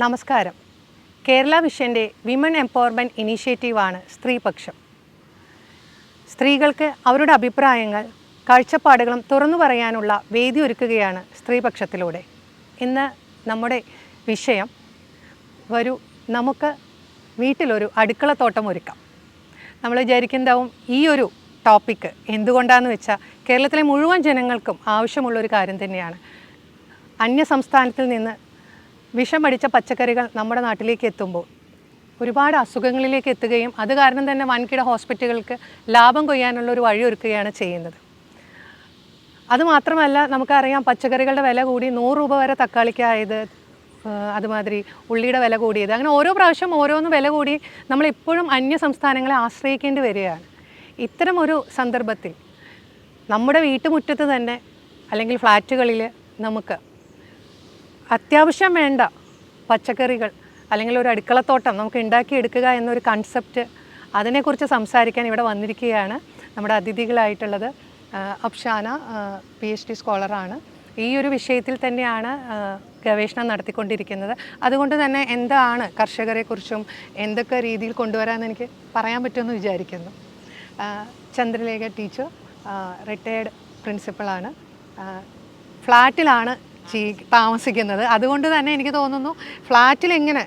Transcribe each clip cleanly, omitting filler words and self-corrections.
നമസ്കാരം. കേരള വിഷൻ്റെ women empowerment ഇനീഷ്യേറ്റീവാണ് സ്ത്രീപക്ഷം. സ്ത്രീകൾക്ക് അവരുടെ അഭിപ്രായങ്ങൾ, കാഴ്ചപ്പാടുകളും തുറന്നു പറയാനുള്ള വേദി ഒരുക്കുകയാണ് സ്ത്രീപക്ഷത്തിലൂടെ. ഇന്ന് നമ്മുടെ വിഷയം വരൂ നമുക്ക് വീട്ടിലൊരു അടുക്കളത്തോട്ടം ഒരുക്കാം. നമ്മൾ വിചാരിക്കുന്നതാവും ഈ ഒരു ടോപ്പിക്ക് എന്തുകൊണ്ടാണെന്ന് വെച്ചാൽ കേരളത്തിലെ മുഴുവൻ ജനങ്ങൾക്കും ആവശ്യമുള്ളൊരു കാര്യം തന്നെയാണ്. അന്യ സംസ്ഥാനത്തിൽ നിന്ന് വിഷമടിച്ച പച്ചക്കറികൾ നമ്മുടെ നാട്ടിലേക്ക് എത്തുമ്പോൾ ഒരുപാട് അസുഖങ്ങളിലേക്ക് എത്തുകയും അത് കാരണം തന്നെ വൻകിട ഹോസ്പിറ്റലുകൾക്ക് ലാഭം കൊയ്യാനുള്ളൊരു വഴിയൊരുക്കുകയാണ് ചെയ്യുന്നത്. അതുമാത്രമല്ല, നമുക്കറിയാം പച്ചക്കറികളുടെ വില കൂടി 100 രൂപ വരെ തക്കാളിക്കായത്, അതുമാതിരി ഉള്ളിയുടെ വില കൂടിയത്, അങ്ങനെ ഓരോ പ്രാവശ്യം ഓരോന്ന് വില കൂടി നമ്മളിപ്പോഴും അന്യ സംസ്ഥാനങ്ങളെ ആശ്രയിക്കേണ്ടി വരികയാണ്. ഇത്തരം ഒരു സന്ദർഭത്തിൽ നമ്മുടെ വീട്ടുമുറ്റത്ത് തന്നെ അല്ലെങ്കിൽ ഫ്ലാറ്റുകളിൽ നമുക്ക് അത്യാവശ്യം വേണ്ട പച്ചക്കറികൾ അല്ലെങ്കിൽ ഒരു അടുക്കളത്തോട്ടം നമുക്ക് ഉണ്ടാക്കിയെടുക്കുക എന്നൊരു കൺസെപ്റ്റ്, അതിനെക്കുറിച്ച് സംസാരിക്കാൻ ഇവിടെ വന്നിരിക്കുകയാണ് നമ്മുടെ അതിഥികളായിട്ടുള്ളത്. അഫ്ഷാന PhD സ്കോളറാണ്. ഈ ഒരു വിഷയത്തിൽ തന്നെയാണ് ഗവേഷണം നടത്തിക്കൊണ്ടിരിക്കുന്നത്. അതുകൊണ്ട് തന്നെ എന്താണ് കർഷകരെക്കുറിച്ചും എന്തൊക്കെ രീതിയിൽ കൊണ്ടുവരാമെന്ന് എനിക്ക് പറയാൻ പറ്റുമെന്ന് വിചാരിക്കുന്നു. ചന്ദ്രലേഖ ടീച്ചർ റിട്ടയേർഡ് പ്രിൻസിപ്പളാണ്, ഫ്ലാറ്റിലാണ് താമസിക്കുന്നത്. അതുകൊണ്ട് തന്നെ എനിക്ക് തോന്നുന്നു ഫ്ലാറ്റിൽ എങ്ങനെ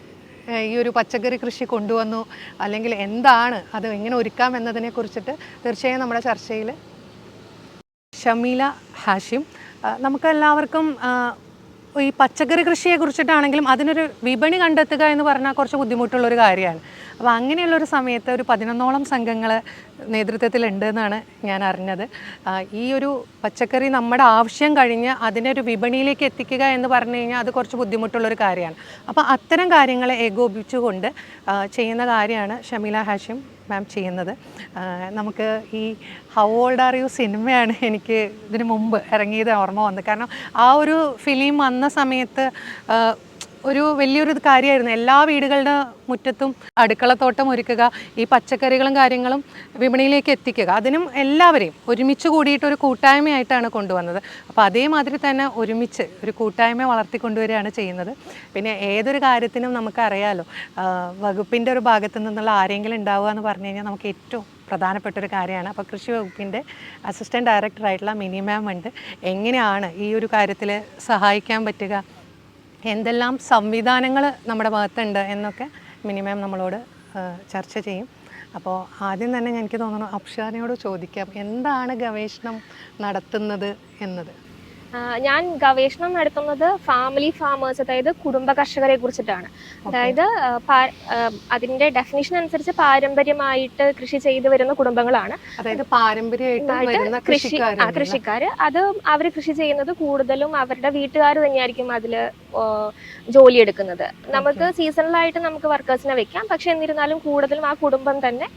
ഈ ഒരു പച്ചക്കറി കൃഷി കൊണ്ടുവന്നു, അല്ലെങ്കിൽ എന്താണ് അത് എങ്ങനെ ഒരുക്കാം എന്നതിനെ കുറിച്ചിട്ട് തീർച്ചയായും നമ്മുടെ ചർച്ചയിൽ ഷമീല ഹാഷിം. നമുക്കെല്ലാവർക്കും ഈ പച്ചക്കറി കൃഷിയെ കുറിച്ചിട്ടാണെങ്കിലും അതിനൊരു വിപണി കണ്ടെത്തുക എന്ന് പറഞ്ഞാൽ കുറച്ച് ബുദ്ധിമുട്ടുള്ളൊരു കാര്യമാണ്. അപ്പോൾ അങ്ങനെയുള്ളൊരു സമയത്ത് ഒരു 11ഓളം സംഘങ്ങൾ നേതൃത്വത്തിലുണ്ട് എന്നാണ് ഞാൻ അറിഞ്ഞത്. ഈ ഒരു പച്ചക്കറി നമ്മുടെ ആവശ്യം കഴിഞ്ഞ് അതിനൊരു വിപണിയിലേക്ക് എത്തിക്കുക എന്ന് പറഞ്ഞു കഴിഞ്ഞാൽ അത് കുറച്ച് ബുദ്ധിമുട്ടുള്ളൊരു കാര്യമാണ്. അപ്പോൾ അത്തരം കാര്യങ്ങളെ ഏകോപിപ്പിച്ചുകൊണ്ട് ചെയ്യുന്ന കാര്യമാണ് ഷമീല ഹാഷിം മാം ചെയ്യുന്നത്. നമുക്ക് ഈ ഹൗ ഓൾഡ് ആർ യു സിനിമയാണ് എനിക്ക് ഇതിന് മുമ്പ് ഇറങ്ങിയത് ഓർമ്മ വന്നത്. കാരണം ആ ഒരു ഫിലിം വന്ന സമയത്ത് ഒരു വലിയൊരു കാര്യമായിരുന്നു. എല്ലാ വീടുകളുടെ മുറ്റത്തും അടുക്കളത്തോട്ടം ഒരുക്കുക, ഈ പച്ചക്കറികളും കാര്യങ്ങളും വിപണിയിലേക്ക് എത്തിക്കുക, അതിനും എല്ലാവരെയും ഒരുമിച്ച് കൂടിയിട്ടൊരു കൂട്ടായ്മയായിട്ടാണ് കൊണ്ടുവന്നത്. അപ്പോൾ അതേമാതിരി തന്നെ ഒരുമിച്ച് ഒരു കൂട്ടായ്മ വളർത്തിക്കൊണ്ടുവരികയാണ് ചെയ്യുന്നത്. പിന്നെ ഏതൊരു കാര്യത്തിനും നമുക്കറിയാലോ, വകുപ്പിൻ്റെ ഒരു ഭാഗത്തു നിന്നുള്ള ആരെങ്കിലും ഉണ്ടാവുക എന്ന് പറഞ്ഞു കഴിഞ്ഞാൽ നമുക്ക് ഏറ്റവും പ്രധാനപ്പെട്ടൊരു കാര്യമാണ്. അപ്പോൾ കൃഷി വകുപ്പിൻ്റെ അസിസ്റ്റൻറ്റ് ഡയറക്ടറായിട്ടുള്ള മിനി മാം ഉണ്ട്. എങ്ങനെയാണ് ഈ ഒരു കാര്യത്തിൽ സഹായിക്കാൻ പറ്റുക, എന്തെല്ലാം സംവിധാനങ്ങൾ നമ്മുടെ ഭാഗത്തുണ്ട് എന്നൊക്കെ മിനിമം നമ്മളോട് ചർച്ച ചെയ്യും. അപ്പോൾ ആദ്യം തന്നെ എനിക്ക് തോന്നുന്നു അഫ്ഷാനയോട് ചോദിക്കാം, എന്താണ് ഗവേഷണം നടത്തുന്നത് എന്നത്. ഞാൻ ഗവേഷണം നടത്തുന്നത് ഫാമിലി ഫാമേഴ്സ്, അതായത് കുടുംബ കർഷകരെ കുറിച്ചിട്ടാണ്. അതായത് അതിന്റെ ഡെഫിനിഷൻ അനുസരിച്ച് പാരമ്പര്യമായിട്ട് കൃഷി ചെയ്തു വരുന്ന കുടുംബങ്ങളാണ്, അതായത് പാരമ്പര്യമായിട്ട് കൃഷിക്കാര്. അത് അവർ കൃഷി ചെയ്യുന്നത് കൂടുതലും അവരുടെ വീട്ടുകാർ തന്നെയായിരിക്കും അതില് ജോലിയെടുക്കുന്നത്. നമുക്ക് സീസണലായിട്ട് നമുക്ക് വർക്കേഴ്സിനെ വെക്കാം, പക്ഷെ എന്നിരുന്നാലും കൂടുതലും ആ കുടുംബം തന്നെ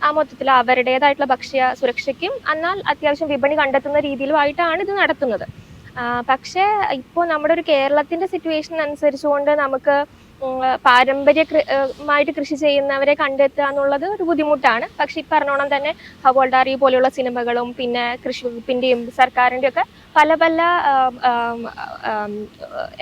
ആ മൊത്തത്തിൽ അവരുടേതായിട്ടുള്ള ഭക്ഷ്യ സുരക്ഷയ്ക്കും എന്നാൽ അത്യാവശ്യം വിപണി കണ്ടെത്തുന്ന രീതിയിലുമായിട്ടാണ് ഇത് നടത്തുന്നത്. പക്ഷേ ഇപ്പോൾ നമ്മുടെ ഒരു കേരളത്തിന്റെ സിറ്റുവേഷൻ അനുസരിച്ചുകൊണ്ട് നമുക്ക് പാരമ്പര്യമായിട്ട് കൃഷി ചെയ്യുന്നവരെ കണ്ടെത്തുക എന്നുള്ളത് ഒരു ബുദ്ധിമുട്ടാണ്. പക്ഷെ ഈ പറഞ്ഞോണം തന്നെ ഹൗ ഓൾഡ് ആർ യു പോലെയുള്ള സിനിമകളും പിന്നെ കൃഷി വകുപ്പിന്റെയും സർക്കാരിന്റെ ഒക്കെ പല പല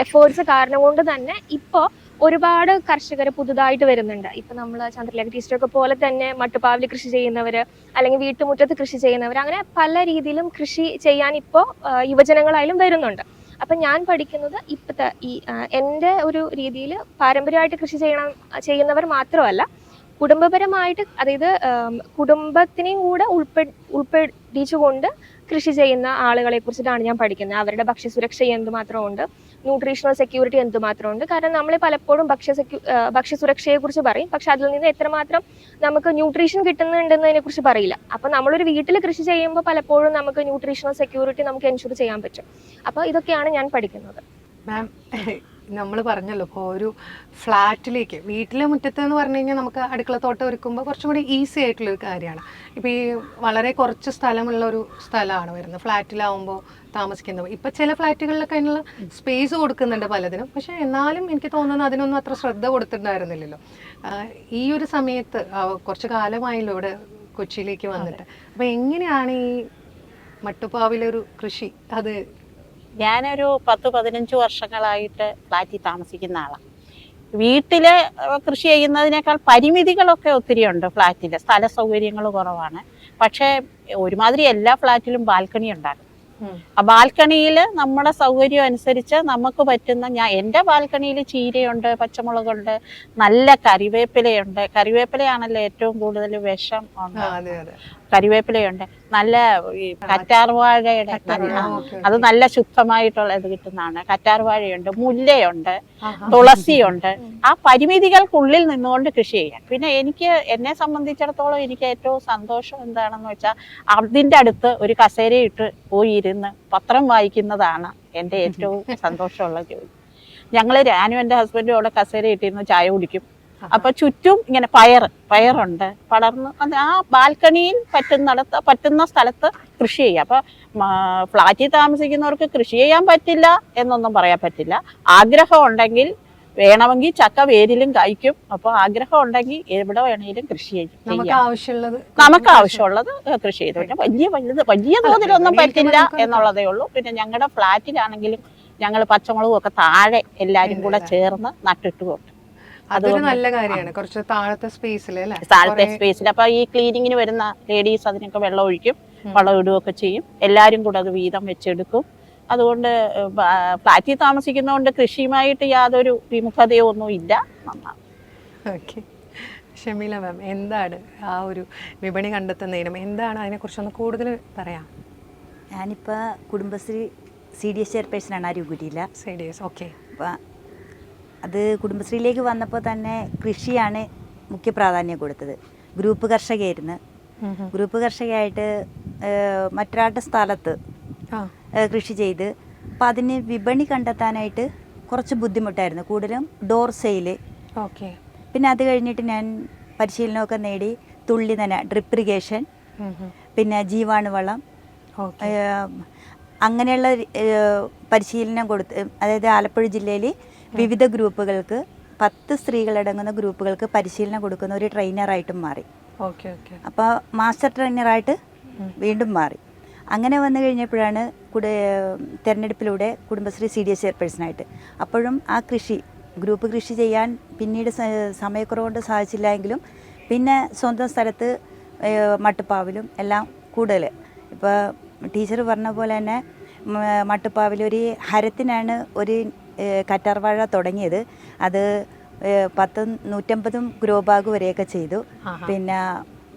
എഫേർട്സ് കാരണം കൊണ്ട് തന്നെ ഇപ്പോൾ ഒരുപാട് കർഷകർ പുതുതായിട്ട് വരുന്നുണ്ട്. ഇപ്പൊ നമ്മൾ ചന്ദ്രലേഖ ടീച്ചറൊക്കെ പോലെ തന്നെ മട്ടുപ്പാവിൽ കൃഷി ചെയ്യുന്നവര്, അല്ലെങ്കിൽ വീട്ടുമുറ്റത്ത് കൃഷി ചെയ്യുന്നവർ, അങ്ങനെ പല രീതിയിലും കൃഷി ചെയ്യാൻ ഇപ്പോൾ യുവജനങ്ങളായാലും വരുന്നുണ്ട്. അപ്പൊ ഞാൻ പഠിക്കുന്നത് ഇപ്പോഴത്തെ ഈ എൻ്റെ ഒരു രീതിയിൽ പാരമ്പര്യമായിട്ട് കൃഷി ചെയ്യുന്നവർ മാത്രമല്ല, കുടുംബപരമായിട്ട്, അതായത് കുടുംബത്തിനെയും കൂടെ ഉൾപ്പെടിച്ചുകൊണ്ട് കൃഷി ചെയ്യുന്ന ആളുകളെ കുറിച്ചിട്ടാണ് ഞാൻ പഠിക്കുന്നത്. അവരുടെ ഭക്ഷ്യസുരക്ഷ എന്തുമാത്രമുണ്ട്, ന്യൂട്രീഷണൽ സെക്യൂരിറ്റി എന്തുമാത്രമുണ്ട്. കാരണം നമ്മൾ പലപ്പോഴും ഭക്ഷ്യസുരക്ഷയെ കുറിച്ച് പറയും, പക്ഷെ അതിൽ നിന്ന് എത്രമാത്രം നമുക്ക് ന്യൂട്രീഷൻ കിട്ടുന്നുണ്ടെന്നതിനെ കുറിച്ച് പറയില്ല. അപ്പൊ നമ്മളൊരു വീട്ടിൽ കൃഷി ചെയ്യുമ്പോൾ പലപ്പോഴും നമുക്ക് ന്യൂട്രീഷണൽ സെക്യൂരിറ്റി നമുക്ക് എൻഷുർ ചെയ്യാൻ പറ്റും. അപ്പോൾ ഇതൊക്കെയാണ് ഞാൻ പഠിക്കുന്നത്. മാം, നമ്മൾ പറഞ്ഞല്ലോ ഇപ്പോൾ ഒരു ഫ്ലാറ്റിലേക്ക്, വീട്ടിലെ മുറ്റത്ത് എന്ന് പറഞ്ഞു കഴിഞ്ഞാൽ നമുക്ക് അടുക്കളത്തോട്ടം ഒരുക്കുമ്പോൾ കുറച്ചും കൂടി ഈസി ആയിട്ടുള്ളൊരു കാര്യമാണ്. ഇപ്പോൾ ഈ വളരെ കുറച്ച് സ്ഥലമുള്ള ഒരു സ്ഥലമാണ് വരുന്നത് ഫ്ലാറ്റിലാവുമ്പോൾ താമസിക്കുന്നത്. ഇപ്പം ചില ഫ്ലാറ്റുകളിലൊക്കെ അതിനുള്ള സ്പേസ് കൊടുക്കുന്നുണ്ട് പലതിനും, പക്ഷേ എന്നാലും എനിക്ക് തോന്നുന്നു അതിനൊന്നും അത്ര ശ്രദ്ധ കൊടുത്തിട്ടുണ്ടായിരുന്നില്ലല്ലോ. ഈ ഒരു സമയത്ത് കുറച്ച് കാലമായല്ലോ ഇവിടെ കൊച്ചിയിലേക്ക് വന്നിട്ട്. അപ്പോൾ എങ്ങനെയാണ് ഈ മട്ടുപ്പാവിലൊരു കൃഷി അത് ഞാനൊരു 10-15 വർഷങ്ങളായിട്ട് ഫ്ലാറ്റിൽ താമസിക്കുന്ന ആളാണ്. വീട്ടിൽ കൃഷി ചെയ്യുന്നതിനേക്കാൾ പരിമിതികളൊക്കെ ഒത്തിരി ഉണ്ട് ഫ്ലാറ്റിൽ. സ്ഥല സൗകര്യങ്ങൾ കുറവാണ്. പക്ഷേ ഒരുമാതിരി എല്ലാ ഫ്ലാറ്റിലും ബാൽക്കണി ഉണ്ടാകും. ആ ബാൽക്കണിയിൽ നമ്മുടെ സൗകര്യം അനുസരിച്ച് നമുക്ക് പറ്റുന്ന എൻ്റെ ബാൽക്കണിയിൽ ചീരയുണ്ട്, പച്ചമുളകുണ്ട്, നല്ല കരിവേപ്പിലയുണ്ട്. കരിവേപ്പിലയാണല്ലോ ഏറ്റവും കൂടുതൽ വിഷം ഉണ്ട്. കരിവേപ്പിലയുണ്ട്, നല്ല ഈ കറ്റാർവാഴയുടെ അത് നല്ല ശുദ്ധമായിട്ടുള്ള ഇത് കിട്ടുന്നതാണ്. കറ്റാർവാഴയുണ്ട്, മുല്ലയുണ്ട്, തുളസിയുണ്ട്. ആ പരിമിതികൾക്കുള്ളിൽ നിന്നുകൊണ്ട് കൃഷി ചെയ്യാൻ. പിന്നെ എന്നെ സംബന്ധിച്ചിടത്തോളം എനിക്ക് ഏറ്റവും സന്തോഷം എന്താണെന്ന് വെച്ചാൽ അതിൻ്റെ അടുത്ത് ഒരു കസേരയിട്ട് പോയിരുന്ന് പത്രം വായിക്കുന്നതാണ് എൻ്റെ ഏറ്റവും സന്തോഷമുള്ള ജോലി. ഞാനും എൻ്റെ ഹസ്ബൻഡും അവിടെ കസേര ഇട്ടിരുന്ന് ചായ കുടിക്കും. അപ്പൊ ചുറ്റും ഇങ്ങനെ പയറുണ്ട് പടർന്ന് ആ ബാൽക്കണിയിൽ പറ്റുന്ന സ്ഥലത്ത് കൃഷി ചെയ്യാം. അപ്പൊ ഫ്ലാറ്റിൽ താമസിക്കുന്നവർക്ക് കൃഷി ചെയ്യാൻ പറ്റില്ല എന്നൊന്നും പറയാൻ പറ്റില്ല. ആഗ്രഹം ഉണ്ടെങ്കിൽ വേണമെങ്കിൽ ചക്ക വേരിലും കായ്ക്കും. അപ്പൊ ആഗ്രഹം ഉണ്ടെങ്കിൽ എവിടെ വേണമെങ്കിലും കൃഷി ചെയ്യാം. നമുക്ക് ആവശ്യമുള്ളത് കൃഷി ചെയ്തു. പിന്നെ വലിയ തോതിലൊന്നും പറ്റില്ല എന്നുള്ളതേ ഉള്ളൂ. പിന്നെ ഞങ്ങളുടെ ഫ്ലാറ്റിലാണെങ്കിലും ഞങ്ങൾ പച്ചമുളകും ഒക്കെ താഴെ എല്ലാരും കൂടെ ചേർന്ന് നട്ടിട്ടുമുണ്ട്. അതൊരു നല്ല കാര്യമാണ്. കുറച്ച് താഴത്തെ സ്പേസിൽ അപ്പൊ ഈ ക്ലീനിങ്ങിന് വരുന്ന ലേഡീസ് അതിനൊക്കെ വെള്ളം ഒഴിക്കും, വളം ഇടുകയൊക്കെ ചെയ്യും. എല്ലാരും കൂടെ അത് വീതം വെച്ചെടുക്കും. അതുകൊണ്ട് ഫ്ലാറ്റിൽ താമസിക്കുന്നതുകൊണ്ട് കൃഷിയുമായിട്ട് യാതൊരു വിമുഖതയോ ഒന്നും ഇല്ല. ഓക്കെ, ഷമീല മാം, എന്താണ് ആ ഒരു വിപണി കണ്ടെത്തുന്നതിനും എന്താണ് അതിനെക്കുറിച്ചൊന്ന് കൂടുതൽ പറയാം? ഞാനിപ്പോൾ കുടുംബശ്രീ CDS ചെയർപേഴ്സണാണ് അരുകുരിയില്ല. CDS, okay. അപ്പം അത് കുടുംബശ്രീയിലേക്ക് വന്നപ്പോൾ തന്നെ കൃഷിയാണ് മുഖ്യ പ്രാധാന്യം കൊടുത്തത്. ഗ്രൂപ്പ് കർഷകയായിരുന്നു. ഗ്രൂപ്പ് കർഷകയായിട്ട് മറ്റൊരാളുടെ സ്ഥലത്ത് കൃഷി ചെയ്ത് അപ്പം അതിന് വിപണി കണ്ടെത്താനായിട്ട് കുറച്ച് ബുദ്ധിമുട്ടായിരുന്നു. കൂടുതലും ഡോർ സെയിൽ. ഓക്കെ. പിന്നെ അത് കഴിഞ്ഞിട്ട് ഞാൻ പരിശീലനമൊക്കെ നേടി. തുള്ളി നന, ഡ്രിപ്പ് ഇറിഗേഷൻ, പിന്നെ ജീവാണുവളം, അങ്ങനെയുള്ള പരിശീലനം കൊടുത്ത്, അതായത് ആലപ്പുഴ ജില്ലയിൽ വിവിധ ഗ്രൂപ്പുകൾക്ക് 10 സ്ത്രീകളടങ്ങുന്ന ഗ്രൂപ്പുകൾക്ക് പരിശീലനം കൊടുക്കുന്ന ഒരു ട്രെയിനറായിട്ടും മാറി. Okay okay. അപ്പോൾ മാസ്റ്റർ ട്രെയിനറായിട്ട് വീണ്ടും മാറി. അങ്ങനെ വന്നു കഴിഞ്ഞപ്പോഴാണ് തിരഞ്ഞെടുപ്പിലൂടെ കുടുംബശ്രീ CDS ചെയർപേഴ്സണായിട്ട്. അപ്പോഴും ആ ഗ്രൂപ്പ് കൃഷി ചെയ്യാൻ പിന്നീട് സമയക്കുറവുകൊണ്ട് സാധിച്ചില്ല എങ്കിലും പിന്നെ സ്വന്തം സ്ഥലത്ത് മട്ടുപ്പാവിലും എല്ലാം കൂടുതൽ. ഇപ്പോൾ ടീച്ചർ പറഞ്ഞ പോലെ തന്നെ മട്ടുപ്പാവിൽ ഒരു ഹരത്തിനാണ് ഒരു കറ്റാർവാഴ തുടങ്ങിയത്. അത് 150 ഗ്രോ ബാഗ് വരെയൊക്കെ ചെയ്തു. പിന്നെ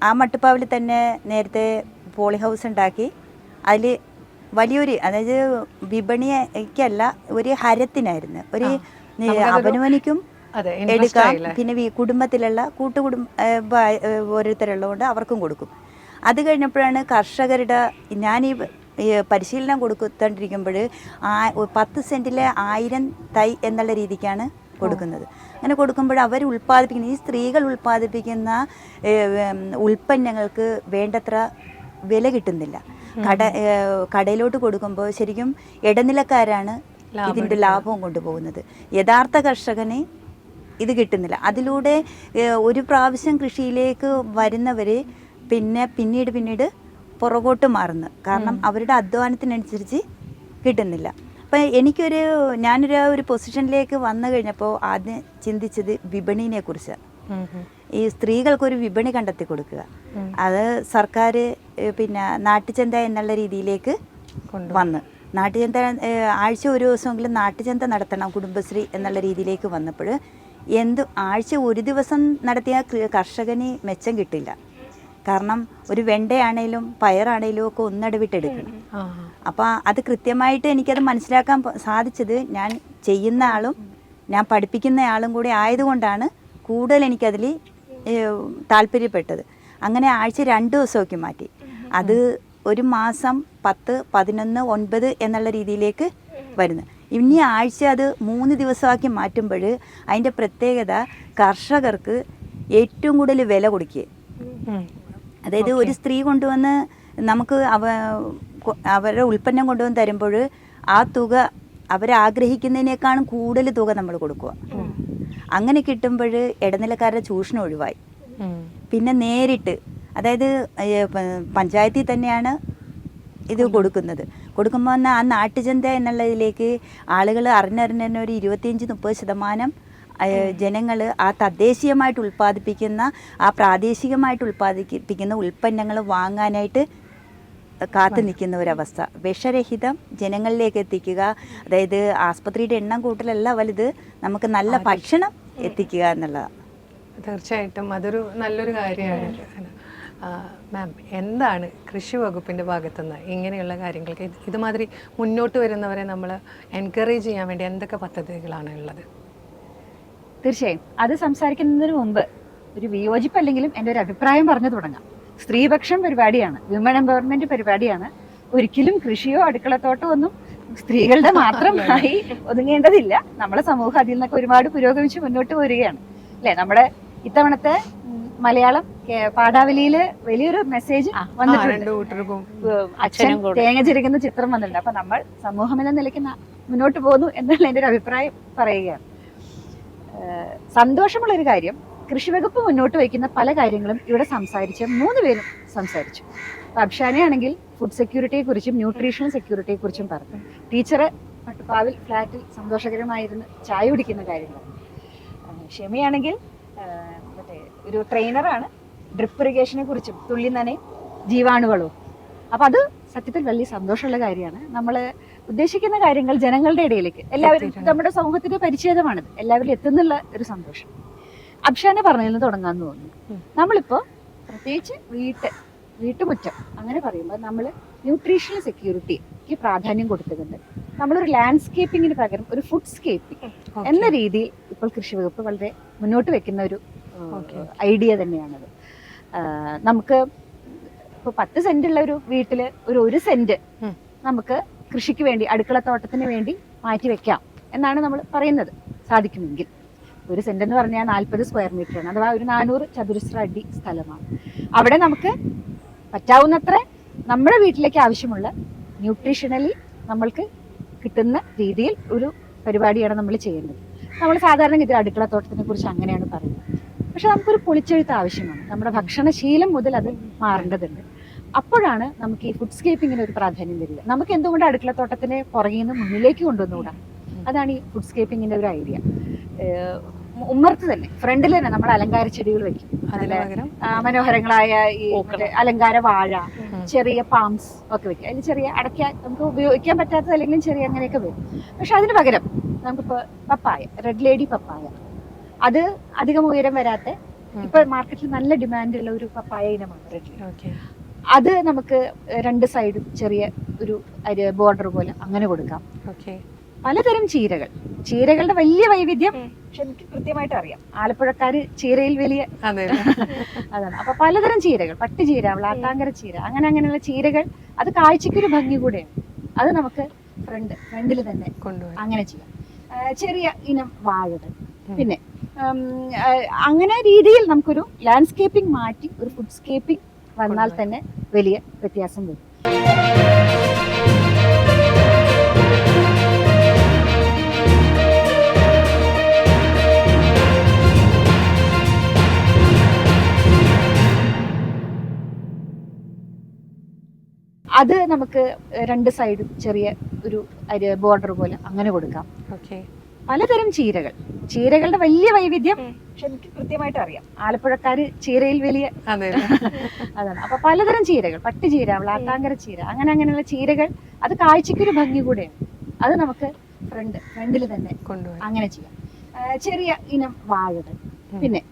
ആ മട്ടുപ്പാവിൽ തന്നെ നേരത്തെ പോളി ഹൗസ് ഉണ്ടാക്കി അതിൽ വലിയൊരു, അതായത് വിപണിക്കല്ല, ഒരു ഹരത്തിനായിരുന്നു. ഒരു അവനവനിക്കും എടുക്കാം, പിന്നെ കുടുംബത്തിലുള്ള ഓരോരുത്തരുള്ളതുകൊണ്ട് അവർക്കും കൊടുക്കും. അത് കഴിഞ്ഞപ്പോഴാണ് കർഷകരുടെ, ഞാൻ ഈ പരിശീലനം കൊടുത്തോണ്ടിരിക്കുമ്പോൾ 10 സെൻറ്റിലെ 1000 തൈ എന്നുള്ള രീതിക്കാണ് കൊടുക്കുന്നത്. അങ്ങനെ കൊടുക്കുമ്പോൾ അവർ ഉൽപ്പാദിപ്പിക്കുന്ന, ഈ സ്ത്രീകൾ ഉൽപ്പാദിപ്പിക്കുന്ന ഉൽപ്പന്നങ്ങൾക്ക് വേണ്ടത്ര വില കിട്ടുന്നില്ല. കടയിലോട്ട് കൊടുക്കുമ്പോൾ ശരിക്കും ഇടനിലക്കാരാണ് ഇതിൻ്റെ ലാഭവും കൊണ്ടുപോകുന്നത്. യഥാർത്ഥ കർഷകന് ഇത് കിട്ടുന്നില്ല. അതിലൂടെ ഒരു പ്രാവശ്യം കൃഷിയിലേക്ക് വരുന്നവർ പിന്നീട് പുറകോട്ട് മാറുന്നു. കാരണം അവരുടെ അധ്വാനത്തിനനുസരിച്ച് കിട്ടുന്നില്ല. അപ്പം ഞാനൊരു പൊസിഷനിലേക്ക് വന്നു കഴിഞ്ഞപ്പോൾ ആദ്യം ചിന്തിച്ചത് വിപണിനെ കുറിച്ചാണ്. ഈ സ്ത്രീകൾക്കൊരു വിപണി കണ്ടെത്തി കൊടുക്കുക. അത് സർക്കാർ പിന്നെ നാട്ടുചന്ത എന്നുള്ള രീതിയിലേക്ക് വന്ന്, നാട്ടുചന്ത ആഴ്ച ഒരു ദിവസമെങ്കിലും നാട്ടുചന്ത നടത്തണം കുടുംബശ്രീ എന്നുള്ള രീതിയിലേക്ക് വന്നപ്പോൾ ആഴ്ച ഒരു ദിവസം നടത്തിയ കർഷകന് മെച്ചം കിട്ടില്ല. കാരണം ഒരു വെണ്ടയാണേലും പയറാണേലും ഒക്കെ ഒന്നിടവിട്ടെടുക്കണം. അപ്പോൾ അത് കൃത്യമായിട്ട് എനിക്കത് മനസ്സിലാക്കാൻ സാധിച്ചത് ഞാൻ ചെയ്യുന്ന ആളും ഞാൻ പഠിപ്പിക്കുന്ന ആളും കൂടി ആയതുകൊണ്ടാണ് കൂടുതൽ എനിക്കതിൽ താല്പര്യപ്പെട്ടത്. അങ്ങനെ ആഴ്ച 2 ദിവസമൊക്കെ മാറ്റി. അത് ഒരു മാസം 10, 11, 9 എന്നുള്ള രീതിയിലേക്ക് വരുന്നു. ഇനി ആഴ്ച അത് 3 ദിവസമാക്കി മാറ്റുമ്പോൾ അതിൻ്റെ പ്രത്യേകത കർഷകർക്ക് ഏറ്റവും കൂടുതൽ വില കൊടുക്കുക. അതായത് ഒരു സ്ത്രീ കൊണ്ടുവന്ന് നമുക്ക് അവരുടെ ഉൽപ്പന്നം കൊണ്ടുവന്ന് തരുമ്പോൾ ആ തുക അവരാഗ്രഹിക്കുന്നതിനേക്കാളും കൂടുതൽ തുക നമ്മൾ കൊടുക്കുക. അങ്ങനെ കിട്ടുമ്പോൾ ഇടനിലക്കാരുടെ ചൂഷണം ഒഴിവായി. പിന്നെ നേരിട്ട്, അതായത് പഞ്ചായത്തിൽ തന്നെയാണ് ഇത് കൊടുക്കുമ്പോൾ ആ നാട്ടുചന്ത എന്നുള്ളതിലേക്ക് ആളുകൾ അറിഞ്ഞറിഞ്ഞ ഒരു 25-30% ജനങ്ങൾ ആ തദ്ദേശീയമായിട്ട് ഉൽപ്പാദിപ്പിക്കുന്ന ആ പ്രാദേശികമായിട്ട് ഉൽപ്പാദിപ്പിക്കുന്ന ഉൽപ്പന്നങ്ങൾ വാങ്ങാനായിട്ട് കാത്തു നിൽക്കുന്ന ഒരവസ്ഥ. വിഷരഹിതം ജനങ്ങളിലേക്ക് എത്തിക്കുക, അതായത് ആസ്പത്രിയുടെ എണ്ണം കൂട്ടലല്ല വലുത്, നമുക്ക് നല്ല ഭക്ഷണം എത്തിക്കുക എന്നുള്ളതാണ്. തീർച്ചയായിട്ടും അതൊരു നല്ലൊരു കാര്യമാണ്. മാം, എന്താണ് കൃഷി വകുപ്പിൻ്റെ ഭാഗത്തുനിന്ന് ഇങ്ങനെയുള്ള കാര്യങ്ങൾക്ക് ഇതുമാതിരി മുന്നോട്ട് വരുന്നവരെ നമ്മൾ എൻകറേജ് ചെയ്യാൻ വേണ്ടി എന്തൊക്കെ പദ്ധതികളാണ് ഉള്ളത്? തീർച്ചയായും അത് സംസാരിക്കുന്നതിന് മുമ്പ് ഒരു വിയോജിപ്പല്ലെങ്കിലും എൻ്റെ ഒരു അഭിപ്രായം പറഞ്ഞു തുടങ്ങാം. സ്ത്രീപക്ഷം പരിപാടിയാണ്, വിമൺ എംപവർമെന്റ് പരിപാടിയാണ്. ഒരിക്കലും കൃഷിയോ അടുക്കളത്തോട്ടോ ഒന്നും സ്ത്രീകളുടെ മാത്രമായി ഒതുങ്ങേണ്ടതില്ല. നമ്മുടെ സമൂഹം അതിൽ നിന്നൊക്കെ ഒരുപാട് പുരോഗമിച്ച് മുന്നോട്ട് വരികയാണ് അല്ലെ. നമ്മുടെ ഇത്തവണത്തെ മലയാളം പാഠാവലിയില് വലിയൊരു മെസ്സേജ് വന്നിട്ടുണ്ട്. അച്ഛൻ തേങ്ങ ചിരകുന്ന ചിത്രം വന്നിട്ടുണ്ട്. അപ്പൊ നമ്മൾ സമൂഹം എന്ന നിലയ്ക്ക് മുന്നോട്ട് പോകുന്നു എന്നുള്ള എൻ്റെ ഒരു അഭിപ്രായം പറയുകയാണ്. സന്തോഷമുള്ളൊരു കാര്യം, കൃഷിവകുപ്പ് മുന്നോട്ട് വയ്ക്കുന്ന പല കാര്യങ്ങളും ഇവിടെ സംസാരിച്ച് 3 പേരും സംസാരിച്ചു. അബ്ഷാനയാണെങ്കിൽ ഫുഡ് സെക്യൂരിറ്റിയെ കുറിച്ചും ന്യൂട്രീഷണൽ സെക്യൂരിറ്റിയെ കുറിച്ചും പറഞ്ഞു. ടീച്ചറ് മട്ടുപ്പാവിൽ ഫ്ലാറ്റിൽ സന്തോഷകരമായിരുന്ന് ചായ കുടിക്കുന്ന കാര്യങ്ങൾ. ഷെമിയാണെങ്കിൽ മറ്റേ ഒരു ട്രെയിനറാണ്, ഡ്രിപ്പ് ഇറിഗേഷനെ കുറിച്ചും തുള്ളി നനയും ജീവാണുകളും. അപ്പൊ അത് സത്യത്തിൽ വലിയ സന്തോഷമുള്ള കാര്യമാണ്. നമ്മൾ ഉദ്ദേശിക്കുന്ന കാര്യങ്ങൾ ജനങ്ങളുടെ ഇടയിലേക്ക് എല്ലാവരും, നമ്മുടെ സമൂഹത്തിന്റെ പരിച്ഛേദമാണിത്, എല്ലാവരും എത്തുന്നുള്ള ഒരു സന്തോഷം. അബ്ഷാനെ പറഞ്ഞതിൽ നിന്ന് തുടങ്ങാന്ന് തോന്നുന്നു. നമ്മളിപ്പോ പ്രത്യേകിച്ച് വീട്ടുമുറ്റം അങ്ങനെ പറയുമ്പോൾ നമ്മൾ ന്യൂട്രീഷണൽ സെക്യൂരിറ്റിക്ക് പ്രാധാന്യം കൊടുക്കുന്നുണ്ട്. നമ്മളൊരു ലാൻഡ്സ്കേപ്പിങ്ങിന് പകരം ഒരു ഫുഡ് സ്കേപ്പിംഗ് എന്ന രീതിയിൽ ഇപ്പോൾ കൃഷി വകുപ്പ് വളരെ മുന്നോട്ട് വെക്കുന്ന ഒരു ഐഡിയ തന്നെയാണത്. നമുക്ക് ഇപ്പോൾ 10 സെന്റുള്ള ഒരു വീട്ടില് ഒരു 1 സെന്റ് നമുക്ക് കൃഷിക്ക് വേണ്ടി, അടുക്കളത്തോട്ടത്തിന് വേണ്ടി മാറ്റി വെക്കാം എന്നാണ് നമ്മൾ പറയുന്നത്. സാധിക്കുമെങ്കിൽ 1 സെന്റ് എന്ന് പറഞ്ഞാൽ 40 സ്ക്വയർ മീറ്റർ ആണ്, അഥവാ ഒരു 400 ചതുരശ്ര അടി സ്ഥലമാണ്. അവിടെ നമുക്ക് പറ്റാവുന്നത്ര നമ്മുടെ വീട്ടിലേക്ക് ആവശ്യമുള്ള ന്യൂട്രീഷണലി നമ്മൾക്ക് കിട്ടുന്ന രീതിയിൽ ഒരു പരിപാടിയാണ് നമ്മൾ ചെയ്യേണ്ടത്. നമ്മൾ സാധാരണ ഇത് അടുക്കളത്തോട്ടത്തിനെ കുറിച്ച് അങ്ങനെയാണ് പറയുന്നത്. പക്ഷെ നമുക്കൊരു പൊളിച്ചെഴുത്ത് ആവശ്യമാണ്. നമ്മുടെ ഭക്ഷണശീലം മുതൽ അത് മാറേണ്ടതുണ്ട്. അപ്പോഴാണ് നമുക്ക് ഈ ഫുഡ് സ്കേപ്പിങ്ങിന് ഒരു പ്രാധാന്യം വരിക. നമുക്ക് എന്തുകൊണ്ട് അടുക്കളത്തോട്ടത്തിനെ പുറകിൽ നിന്ന് മുന്നിലേക്ക് കൊണ്ടുവന്നുകൂടാ? അതാണ് ഈ ഫുഡ് സ്കേപ്പിങ്ങിന്റെ ഒരു ഐഡിയ. ഉമ്മർത്ത് തന്നെ, ഫ്രണ്ടിൽ തന്നെ നമ്മൾ അലങ്കാര ചെടികൾ വെക്കും. മനോഹരങ്ങളായ ഈ അലങ്കാര വാഴ, ചെറിയ പാംസ് ഒക്കെ വെക്കും. അതിൽ ചെറിയ അടയ്ക്ക നമുക്ക് ഉപയോഗിക്കാൻ പറ്റാത്തത് അല്ലെങ്കിലും ചെറിയ അങ്ങനെയൊക്കെ വരും. പക്ഷെ അതിന് പകരം നമുക്കിപ്പോ പപ്പായ, റെഡ് ലേഡി പപ്പായ, അത് അധികം ഉയരം വരാത്ത, ഇപ്പൊ മാർക്കറ്റിൽ നല്ല ഡിമാൻഡുള്ള ഒരു പപ്പായ ഇനമാണ് റെഡ് ലേഡി. അത് നമുക്ക് 2 സൈഡും ചെറിയ ഒരു ബോർഡർ പോലെ അങ്ങനെ കൊടുക്കാം. പലതരം ചീരകളുടെ വലിയ വൈവിധ്യം പക്ഷെ എനിക്ക് കൃത്യമായിട്ട് അറിയാം. ആലപ്പുഴക്കാര് ചീരയിൽ വലിയ അതാണ്. അപ്പൊ പലതരം ചീരകൾ, പട്ടുചീര, വ്ളാട്ടാങ്കര ചീര, അങ്ങനെയുള്ള ചീരകൾ, അത് കാഴ്ചക്കൊരു ഭംഗി കൂടെയാണ്. അത് നമുക്ക് ഫ്രണ്ടിൽ തന്നെ കൊണ്ടുപോയി അങ്ങനെ ചെയ്യാം. ചെറിയ ഇനം വാഴകൾ, പിന്നെ അങ്ങനെ രീതിയിൽ നമുക്കൊരു ലാൻഡ്സ്കേപ്പിംഗ് മാറ്റി ഒരു ഫുഡ് സ്കേപ്പിംഗ് വന്നാൽ തന്നെ വലിയ വ്യത്യാസം വരും. അത് നമുക്ക് 2 സൈഡും ചെറിയ ഒരു ബോർഡർ പോലെ അങ്ങനെ കൊടുക്കാം. പലതരം ചീരകളുടെ വലിയ വൈവിധ്യം പക്ഷെ എനിക്ക് കൃത്യമായിട്ട് അറിയാം. ആലപ്പുഴക്കാര് ചീരയിൽ വലിയ അതാണ്. അപ്പൊ പലതരം ചീരകൾ, പട്ടുചീര, വ്ളാട്ടാങ്കര ചീര, അങ്ങനെയുള്ള ചീരകൾ, അത് കാഴ്ചക്കൊരു ഭംഗി കൂടെയാണ്. അത് നമുക്ക് ഫ്രണ്ടിൽ തന്നെ കൊണ്ടുപോയി അങ്ങനെ ചെയ്യാം. ചെറിയ ഇനം വാഴകൾ, പിന്നെ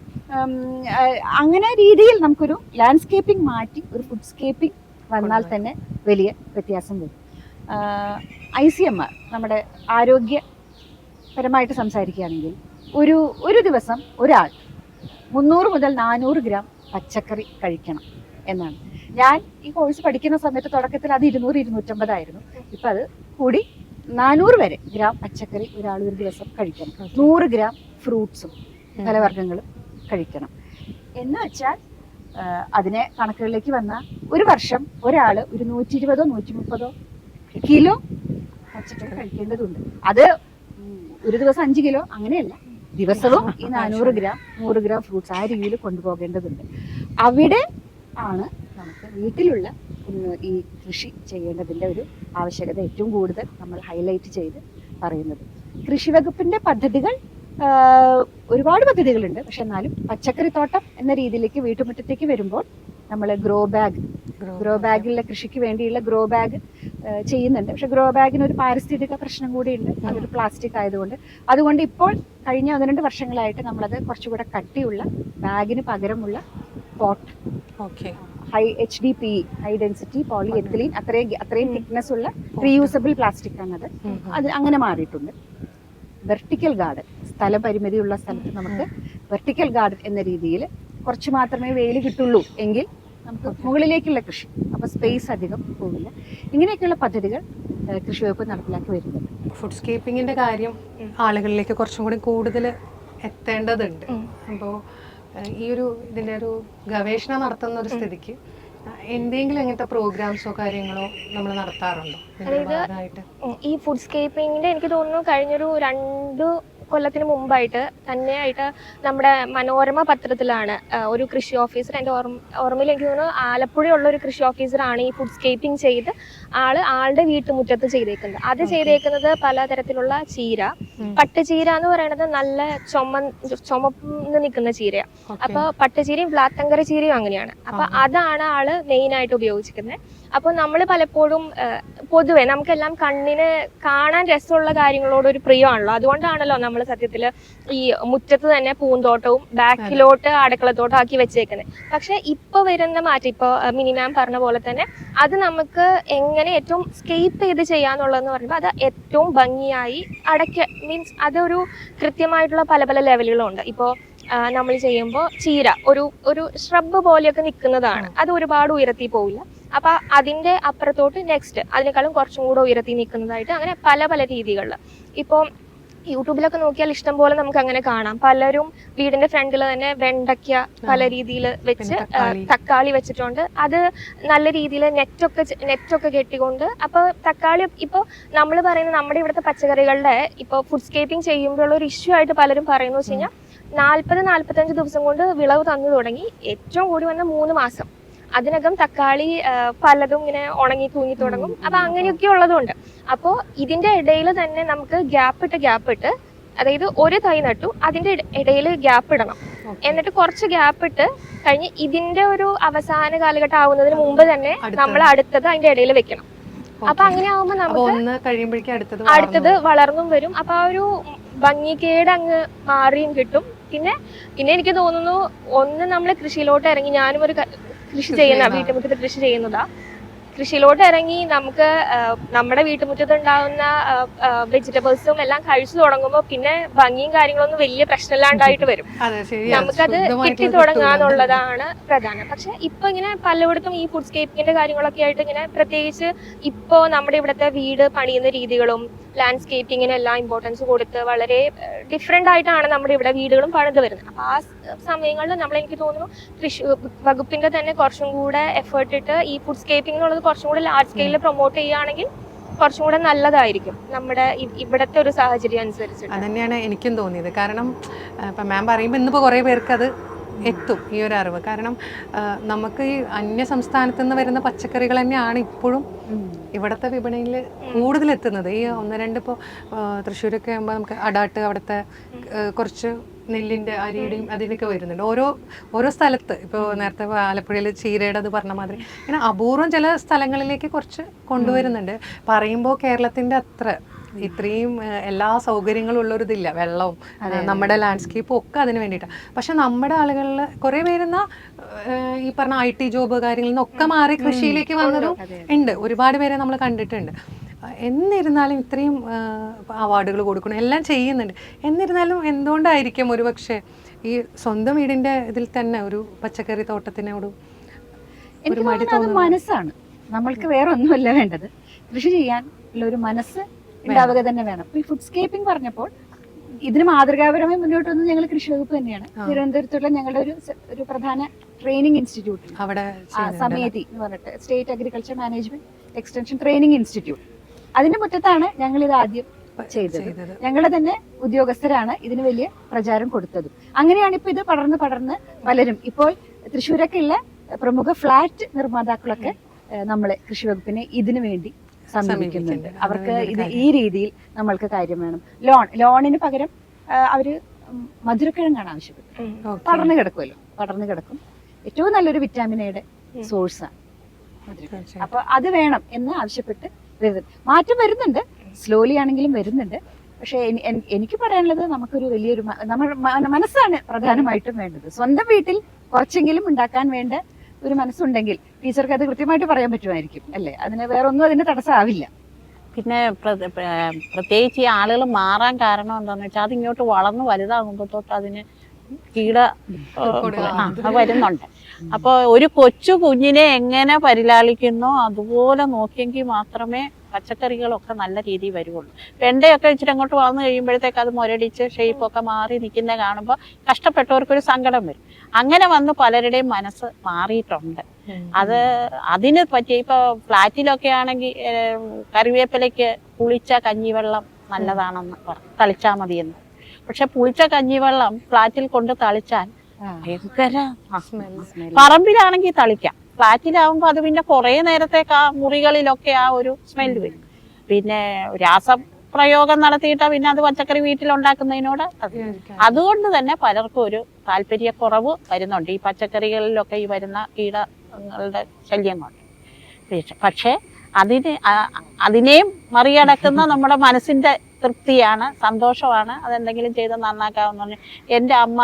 അങ്ങനെ രീതിയിൽ നമുക്കൊരു ലാൻഡ്സ്കേപ്പിംഗ് മാറ്റി ഒരു ഫുഡ് സ്കേപ്പിംഗ് വന്നാൽ തന്നെ വലിയ വ്യത്യാസം വരും. ICMR നമ്മുടെ ആരോഗ്യപരമായിട്ട് സംസാരിക്കുകയാണെങ്കിൽ ഒരു ദിവസം ഒരാൾ 300 മുതൽ 400 ഗ്രാം പച്ചക്കറി കഴിക്കണം എന്നാണ്. ഞാൻ ഈ കോഴ്സ് പഠിക്കുന്ന സമയത്ത് തുടക്കത്തിൽ അത് 200-250 ആയിരുന്നു. ഇപ്പം അത് കൂടി 400 വരെ ഗ്രാം പച്ചക്കറി ഒരാൾ ഒരു ദിവസം കഴിക്കണം. 100 ഗ്രാം ഫ്രൂട്ട്സും ഫലവർഗ്ഗങ്ങളും കഴിക്കണം എന്ന് വെച്ചാൽ അതിനെ കണക്കുകളിലേക്ക് വന്ന ഒരു വർഷം ഒരാൾ ഒരു 120-130 കിലോ പച്ചക്കറി കഴിക്കേണ്ടതുണ്ട്. അത് ഒരു ദിവസം 5 കിലോ അങ്ങനെയല്ല, ദിവസവും ഈ 400 ഗ്രാം 100 ഗ്രാം ഫ്രൂട്ട്സ് ആ രീതിയിൽ കൊണ്ടുപോകേണ്ടതുണ്ട്. അവിടെ ആണ് നമുക്ക് വീട്ടിലുള്ള ഈ കൃഷി ചെയ്യേണ്ടതിൻ്റെ ഒരു ആവശ്യകത ഏറ്റവും കൂടുതൽ നമ്മൾ ഹൈലൈറ്റ് ചെയ്ത് പറയുന്നത്. കൃഷി വകുപ്പിൻ്റെ പദ്ധതികൾ ഒരുപാട് പദ്ധതികളുണ്ട്. പക്ഷെ എന്നാലും പച്ചക്കറിത്തോട്ടം എന്ന രീതിയിലേക്ക് വീട്ടുമുറ്റത്തേക്ക് വരുമ്പോൾ നമ്മൾ ഗ്രോ ബാഗിലെ കൃഷിക്ക് വേണ്ടിയുള്ള ഗ്രോ ബാഗ് ചെയ്യുന്നുണ്ട്. പക്ഷെ ഗ്രോ ബാഗിന് ഒരു പാരിസ്ഥിതിക പ്രശ്നം കൂടിയുണ്ട്, അതൊരു പ്ലാസ്റ്റിക് ആയതുകൊണ്ട്. അതുകൊണ്ട് ഇപ്പോൾ കഴിഞ്ഞ 1-2 വർഷങ്ങളായിട്ട് നമ്മളത് കുറച്ചുകൂടെ കട്ടിയുള്ള ബാഗിന് പകരമുള്ള pot, high HDPE, high density polyethylene, അത്രയും തിക്നെസ് ഉള്ള റീയൂസബിൾ പ്ലാസ്റ്റിക് ആണത്. അത് അങ്ങനെ മാറിയിട്ടുണ്ട്. വെർട്ടിക്കൽ ഗാർഡൻ, സ്ഥലപരിമിതിയുള്ള സ്ഥലത്ത് നമുക്ക് വെർട്ടിക്കൽ ഗാർഡൻ എന്ന രീതിയിൽ കുറച്ച് മാത്രമേ വെയിൽ കിട്ടുള്ളൂ എങ്കിൽ നമുക്ക് മുകളിലേക്കുള്ള കൃഷി, അപ്പോൾ സ്പേസ് അധികം പോവില്ല. ഇങ്ങനെയൊക്കെയുള്ള പദ്ധതികൾ കൃഷി വകുപ്പ് നടപ്പിലാക്കി വരുന്നുണ്ട്. ഫുഡ് സ്കേപ്പിങ്ങിന്റെ കാര്യം ആളുകളിലേക്ക് കുറച്ചും കൂടി കൂടുതൽ എത്തേണ്ടതുണ്ട്. അപ്പോൾ ഈ ഒരു ഇതിൻ്റെ ഒരു ഗവേഷണം നടത്തുന്ന ഒരു സ്ഥിതിക്ക് എന്തെങ്കിലും അങ്ങനത്തെ പ്രോഗ്രാംസോ കാര്യങ്ങളോ നമ്മൾ നടത്താറുണ്ടോ? അതായത് ഈ ഫുഡ് സ്കേപ്പിങ്ങിന്റെ എനിക്ക് തോന്നുന്നു കഴിഞ്ഞൊരു 2 കൊല്ലത്തിന് മുമ്പായിട്ട് തന്നെയായിട്ട് നമ്മുടെ മനോരമ പത്രത്തിലാണ് ഒരു കൃഷി ഓഫീസർ, എൻ്റെ ഓർമ്മയിൽ എനിക്ക് തോന്നുന്നു ആലപ്പുഴയുള്ള ഒരു കൃഷി ഓഫീസറാണ് ഈ ഫുഡ് സ്കേപ്പിംഗ് ചെയ്ത് ആളുടെ വീട്ടുമുറ്റത്ത് ചെയ്തേക്കുന്നത്. അത് ചെയ്തേക്കുന്നത് പലതരത്തിലുള്ള ചീര, പട്ടുചീര എന്ന് പറയുന്നത് നല്ല ചുമന്ന് നിൽക്കുന്ന ചീരയാണ്. അപ്പൊ പട്ടുചീരയും ബ്ലാത്തങ്കര ചീരയും അങ്ങനെയാണ്. അപ്പൊ അതാണ് ആള് മെയിൻ ആയിട്ട് ഉപയോഗിച്ചിരിക്കുന്നത്. അപ്പോൾ നമ്മൾ പലപ്പോഴും പൊതുവെ നമുക്കെല്ലാം കണ്ണിന് കാണാൻ രസമുള്ള കാര്യങ്ങളോട് ഒരു പ്രിയമാണല്ലോ. അതുകൊണ്ടാണല്ലോ നമ്മൾ സത്യത്തിൽ ഈ മുറ്റത്ത് തന്നെ പൂന്തോട്ടവും ബാക്കിലോട്ട് അടുക്കളത്തോട്ടം ആക്കി വെച്ചേക്കുന്നത്. പക്ഷെ ഇപ്പൊ വരുന്ന മാറ്റം, ഇപ്പൊ മിനിമാം പറഞ്ഞ പോലെ തന്നെ അത് നമുക്ക് എങ്ങനെ ഏറ്റവും സ്കേപ്പ് ചെയ്ത് ചെയ്യാന്നുള്ളതെന്ന് പറയുമ്പോൾ അത് ഏറ്റവും ഭംഗിയായി മീൻസ് അതൊരു കൃത്യമായിട്ടുള്ള പല പല ലെവലുകളുണ്ട്. ഇപ്പോൾ നമ്മൾ ചെയ്യുമ്പോൾ ചീര ഒരു ഷ്രബ് പോലെയൊക്കെ നിൽക്കുന്നതാണ്, അത് ഒരുപാട് ഉയരത്തിൽ പോവില്ല. അപ്പൊ അതിന്റെ അപ്പുറത്തോട്ട് നെക്സ്റ്റ് അതിനേക്കാളും കുറച്ചും കൂടെ ഉയരത്തി നിൽക്കുന്നതായിട്ട് അങ്ങനെ പല പല രീതികളിൽ ഇപ്പോൾ യൂട്യൂബിലൊക്കെ നോക്കിയാൽ ഇഷ്ടം പോലെ നമുക്ക് അങ്ങനെ കാണാം. പലരും വീടിന്റെ ഫ്രണ്ടിൽ തന്നെ വെണ്ടയ്ക്ക പല രീതിയിൽ വെച്ച്, തക്കാളി വെച്ചിട്ടുണ്ട്. അത് നല്ല രീതിയിൽ നെറ്റൊക്കെ കെട്ടിക്കൊണ്ട്, അപ്പൊ തക്കാളി ഇപ്പൊ നമ്മൾ പറയുന്ന നമ്മുടെ ഇവിടുത്തെ പച്ചക്കറികളുടെ ഇപ്പൊ ഫുഡ് സ്കേപ്പിംഗ് ചെയ്യുമ്പോഴുള്ള ഒരു ഇഷ്യൂ ആയിട്ട് പലരും പറയുന്നത് വെച്ച് കഴിഞ്ഞാൽ 40-45 ദിവസം കൊണ്ട് വിളവ് തന്നു തുടങ്ങി, ഏറ്റവും കൂടി വന്ന 3 മാസം അതിനകം തക്കാളി പലതും ഇങ്ങനെ ഉണങ്ങി തൂങ്ങി തുടങ്ങും. അപ്പൊ അങ്ങനെയൊക്കെ ഉള്ളതുകൊണ്ട് അപ്പോൾ ഇതിന്റെ ഇടയിൽ തന്നെ നമുക്ക് ഗ്യാപ്പ് ഇട്ട്, അതായത് ഒരു തൈ നട്ടു അതിന്റെ ഇടയിൽ ഗ്യാപ്പ് ഇടണം. എന്നിട്ട് കുറച്ച് ഗ്യാപ്പ് ഇട്ട് കഴിഞ്ഞ് ഇതിന്റെ ഒരു അവസാന കാലഘട്ടം ആവുന്നതിന് മുമ്പ് തന്നെ നമ്മൾ അടുത്തത് അതിന്റെ ഇടയിൽ വെക്കണം. അപ്പൊ അങ്ങനെ ആവുമ്പോൾ നമുക്ക് അടുത്തത് വളർന്നും വരും. അപ്പൊ ആ ഒരു ഭംഗിക്കേട് അങ്ങ് മാറിയും കിട്ടും. പിന്നെ എനിക്ക് തോന്നുന്നു നമ്മൾ കൃഷിയിലോട്ട് ഇറങ്ങി, ഞാനും ഒരു കൃഷി ചെയ്യുന്ന വീട്ടുമുറ്റത്ത് കൃഷി ചെയ്യുന്നതാ. കൃഷിയിലോട്ട് ഇറങ്ങി നമുക്ക് നമ്മുടെ വീട്ടുമുറ്റത്ത് ഉണ്ടാകുന്ന വെജിറ്റബിൾസും എല്ലാം കഴിച്ചു തുടങ്ങുമ്പോൾ പിന്നെ ഭംഗിയും കാര്യങ്ങളൊന്നും വലിയ പ്രശ്നമില്ലാണ്ടായിട്ട് വരും. നമുക്കത് കിട്ടി തുടങ്ങാന്നുള്ളതാണ് പ്രധാനം. പക്ഷെ ഇപ്പൊ ഇങ്ങനെ പലയിടത്തും ഈ ഫുഡ് സ്കേപ്പിങ്ങിന്റെ കാര്യങ്ങളൊക്കെ ആയിട്ട് ഇങ്ങനെ, പ്രത്യേകിച്ച് ഇപ്പോ നമ്മുടെ ഇവിടുത്തെ വീട് പണിയുന്ന രീതികളും ലാൻഡ്സ്കേപ്പിങ്ങിനെല്ലാം ഇമ്പോർട്ടൻസ് കൊടുത്ത് വളരെ ഡിഫറെന്റ് ആയിട്ടാണ് നമ്മുടെ ഇവിടെ വീടുകളും പണിത് വരുന്നത്. അപ്പൊ ആ സമയങ്ങളിൽ എനിക്ക് തോന്നുന്നു കൃഷി വകുപ്പിന്റെ തന്നെ കുറച്ചും കൂടെ എഫേർട്ട് ഇട്ട് ഈ ഫുഡ് സ്കേപ്പിംഗ് എന്നുള്ളത് കുറച്ചും കൂടെ ലാർജ് സ്കെയിലിൽ പ്രൊമോട്ട് ചെയ്യുകയാണെങ്കിൽ കുറച്ചും കൂടെ നല്ലതായിരിക്കും നമ്മുടെ ഇവിടുത്തെ ഒരു സാഹചര്യം അനുസരിച്ച്. അത് തന്നെയാണ് എനിക്കും തോന്നിയത്. കാരണം ഇപ്പം മാം പറയുമ്പോൾ ഇന്നിപ്പോൾ കുറേ പേർക്ക് അത് എത്തും ഈ ഒരു അറിവ്. കാരണം നമുക്ക് ഈ അന്യ സംസ്ഥാനത്തു നിന്ന് വരുന്ന പച്ചക്കറികൾ തന്നെയാണ് ഇപ്പോഴും ഇവിടുത്തെ വിപണിയിൽ കൂടുതൽ എത്തുന്നത്. ഈ 1-2 ഇപ്പോൾ തൃശ്ശൂരൊക്കെ ആകുമ്പോൾ നമുക്ക് അടാട്ട്, അവിടുത്തെ കുറച്ച് നെല്ലിൻ്റെ അരിയുടെയും അതിനൊക്കെ വരുന്നുണ്ട് ഓരോ സ്ഥലത്ത്. ഇപ്പോൾ നേരത്തെ ആലപ്പുഴയിൽ ചീരയുടെ അത് പറഞ്ഞ മാതിരി ഇങ്ങനെ അപൂർവം ചില സ്ഥലങ്ങളിലേക്ക് കുറച്ച് കൊണ്ടുവരുന്നുണ്ട്. പറയുമ്പോൾ കേരളത്തിൻ്റെ അത്ര ഇത്രയും എല്ലാ സൗകര്യങ്ങളും ഉള്ളൊരിതില്ല. വെള്ളവും നമ്മുടെ ലാൻഡ്സ്കേപ്പും ഒക്കെ അതിന് വേണ്ടിയിട്ടാണ്. പക്ഷെ നമ്മുടെ ആളുകളിൽ കുറേ പേരുന്ന ഈ പറഞ്ഞ IT ജോബ് കാര്യങ്ങളിൽ നിന്നൊക്കെ മാറി കൃഷിയിലേക്ക് വന്നതും ഉണ്ട്. ഒരുപാട് പേരെ നമ്മൾ കണ്ടിട്ടുണ്ട്. എന്നിരുന്നാലും ഇത്രയും അവാർഡുകൾ കൊടുക്കണം, എല്ലാം ചെയ്യുന്നുണ്ട്. എന്നിരുന്നാലും എന്തുകൊണ്ടായിരിക്കും ഒരുപക്ഷെ ഈ സ്വന്തം വീടിൻ്റെ ഇതിൽ തന്നെ ഒരു പച്ചക്കറി തോട്ടത്തിനോട് ഒരു മടി തോന്നുന്നത്? മനസ്സാണ്. നമ്മൾക്ക് വേറെ ഒന്നുമല്ല വേണ്ടത്, കൃഷി ചെയ്യാൻ ഉള്ള ഒരു മനസ്സ് ഉണ്ടാവുക തന്നെ വേണം. ഈ ഫുഡ് സ്കേപ്പിംഗ് പറഞ്ഞപ്പോൾ ഇതിന് മാതൃകാപരമായി മുന്നോട്ട് വന്നത് ഞങ്ങൾ കൃഷി വകുപ്പ് തന്നെയാണ്. തിരുവനന്തപുരത്തുള്ള ഞങ്ങളുടെ ഒരു പ്രധാന ട്രെയിനിങ് ഇൻസ്റ്റിറ്റ്യൂട്ട്, അവിടെ സമേതി എന്ന് പറഞ്ഞിട്ട് state agriculture management extension training institute, അതിന്റെ മുറ്റത്താണ് ഞങ്ങൾ ഇത് ആദ്യം ചെയ്തത്. ഞങ്ങളുടെ തന്നെ ഉദ്യോഗസ്ഥരാണ് ഇതിന് വലിയ പ്രചാരം കൊടുത്തത്. അങ്ങനെയാണ് ഇപ്പൊ ഇത് പടർന്ന് പലരും ഇപ്പോൾ തൃശ്ശൂരൊക്കെ ഉള്ള പ്രമുഖ ഫ്ലാറ്റ് നിർമ്മാതാക്കളൊക്കെ നമ്മളെ കൃഷി വകുപ്പിനെ ഇതിനു വേണ്ടി സമീപിക്കുന്നുണ്ട്. അവർക്ക് ഇത് ഈ രീതിയിൽ നമ്മൾക്ക് കാര്യം വേണം. ലോണിന് പകരം അവര് മധുരക്കിഴങ്ങാണ് ആവശ്യപ്പെട്ടത്. പടർന്നു കിടക്കുമല്ലോ, പടർന്നു കിടക്കും. ഏറ്റവും നല്ലൊരു വിറ്റാമിൻ എയുടെ സോഴ്സാണ് മധുരക്കിഴങ്ങ്. അപ്പൊ അത് വേണം എന്ന് ആവശ്യപ്പെട്ട് വരുന്നത്. മാറ്റം വരുന്നുണ്ട്, സ്ലോലി ആണെങ്കിലും വരുന്നുണ്ട്. പക്ഷെ എനിക്ക് പറയാനുള്ളത് നമുക്കൊരു വലിയൊരു നമ്മുടെ മനസ്സാണ് പ്രധാനമായിട്ടും വേണ്ടത്. സ്വന്തം വീട്ടിൽ കുറച്ചെങ്കിലും ഉണ്ടാക്കാൻ വേണ്ട ഒരു മനസ്സുണ്ടെങ്കിൽ ടീച്ചർക്ക് അത് കൃത്യമായിട്ട് പറയാൻ പറ്റുമായിരിക്കും അല്ലേ? അതിന് വേറെ ഒന്നും അതിന് തടസ്സമാവില്ല. പിന്നെ പ്രത്യേകിച്ച് ഈ ആളുകൾ മാറാൻ കാരണം എന്താണെന്ന് വെച്ചാൽ അതിങ്ങോട്ട് വളർന്ന് വലുതാകുമ്പോൾ തൊട്ട് അതിന് കീട വരുന്നുണ്ട്. അപ്പോൾ ഒരു കൊച്ചു കുഞ്ഞിനെ എങ്ങനെ പരിലാളിക്കുന്നോ അതുപോലെ നോക്കിയെങ്കിൽ മാത്രമേ പച്ചക്കറികളൊക്കെ നല്ല രീതിയിൽ വരുള്ളൂ. വെണ്ടയൊക്കെ ഇച്ചിരി അങ്ങോട്ട് വളർന്നു കഴിയുമ്പോഴത്തേക്ക് അത് മുരടിച്ച് ഷേപ്പൊക്കെ മാറി നിൽക്കുന്നത് കാണുമ്പോൾ കഷ്ടപ്പെട്ടവർക്കൊരു സങ്കടം വരും. അങ്ങനെ വന്ന് പലരുടെയും മനസ്സ് മാറിയിട്ടുണ്ട്. അതിന് പറ്റിയ ഇപ്പൊ ഫ്ലാറ്റിലൊക്കെ ആണെങ്കിൽ കറിവേപ്പിലയ്ക്ക് പുളിച്ച കഞ്ഞിവെള്ളം നല്ലതാണെന്ന് തളിച്ചാൽ മതിയെന്ന്. പക്ഷെ പുളിച്ച കഞ്ഞിവെള്ളം ഫ്ലാറ്റിൽ കൊണ്ട് തളിച്ചാൽ ഭയങ്കര പറമ്പിലാണെങ്കിൽ തളിക്കാം, ഫ്ലാറ്റിലാവുമ്പോ അത് പിന്നെ കുറെ നേരത്തേക്ക് ആ മുറികളിലൊക്കെ ആ ഒരു സ്മെല്ല് വരും. പിന്നെ രാസപ്രയോഗം നടത്തിയിട്ടാ പിന്നെ അത് പച്ചക്കറി വീട്ടിലുണ്ടാക്കുന്നതിനോട് അതുകൊണ്ട് തന്നെ പലർക്കും ഒരു താല്പര്യക്കുറവ് വരുന്നുണ്ട് ഈ പച്ചക്കറികളിലൊക്കെ ഈ വരുന്ന കീടങ്ങളുടെ ശല്യം കൊണ്ട്. പക്ഷെ അതിനെയും മറികടക്കുന്ന നമ്മുടെ മനസ്സിന്റെ തൃപ്തിയാണ്, സന്തോഷമാണ്. അതെന്തെങ്കിലും ചെയ്ത് നന്നാക്കാമെന്ന് പറഞ്ഞു. എൻ്റെ അമ്മ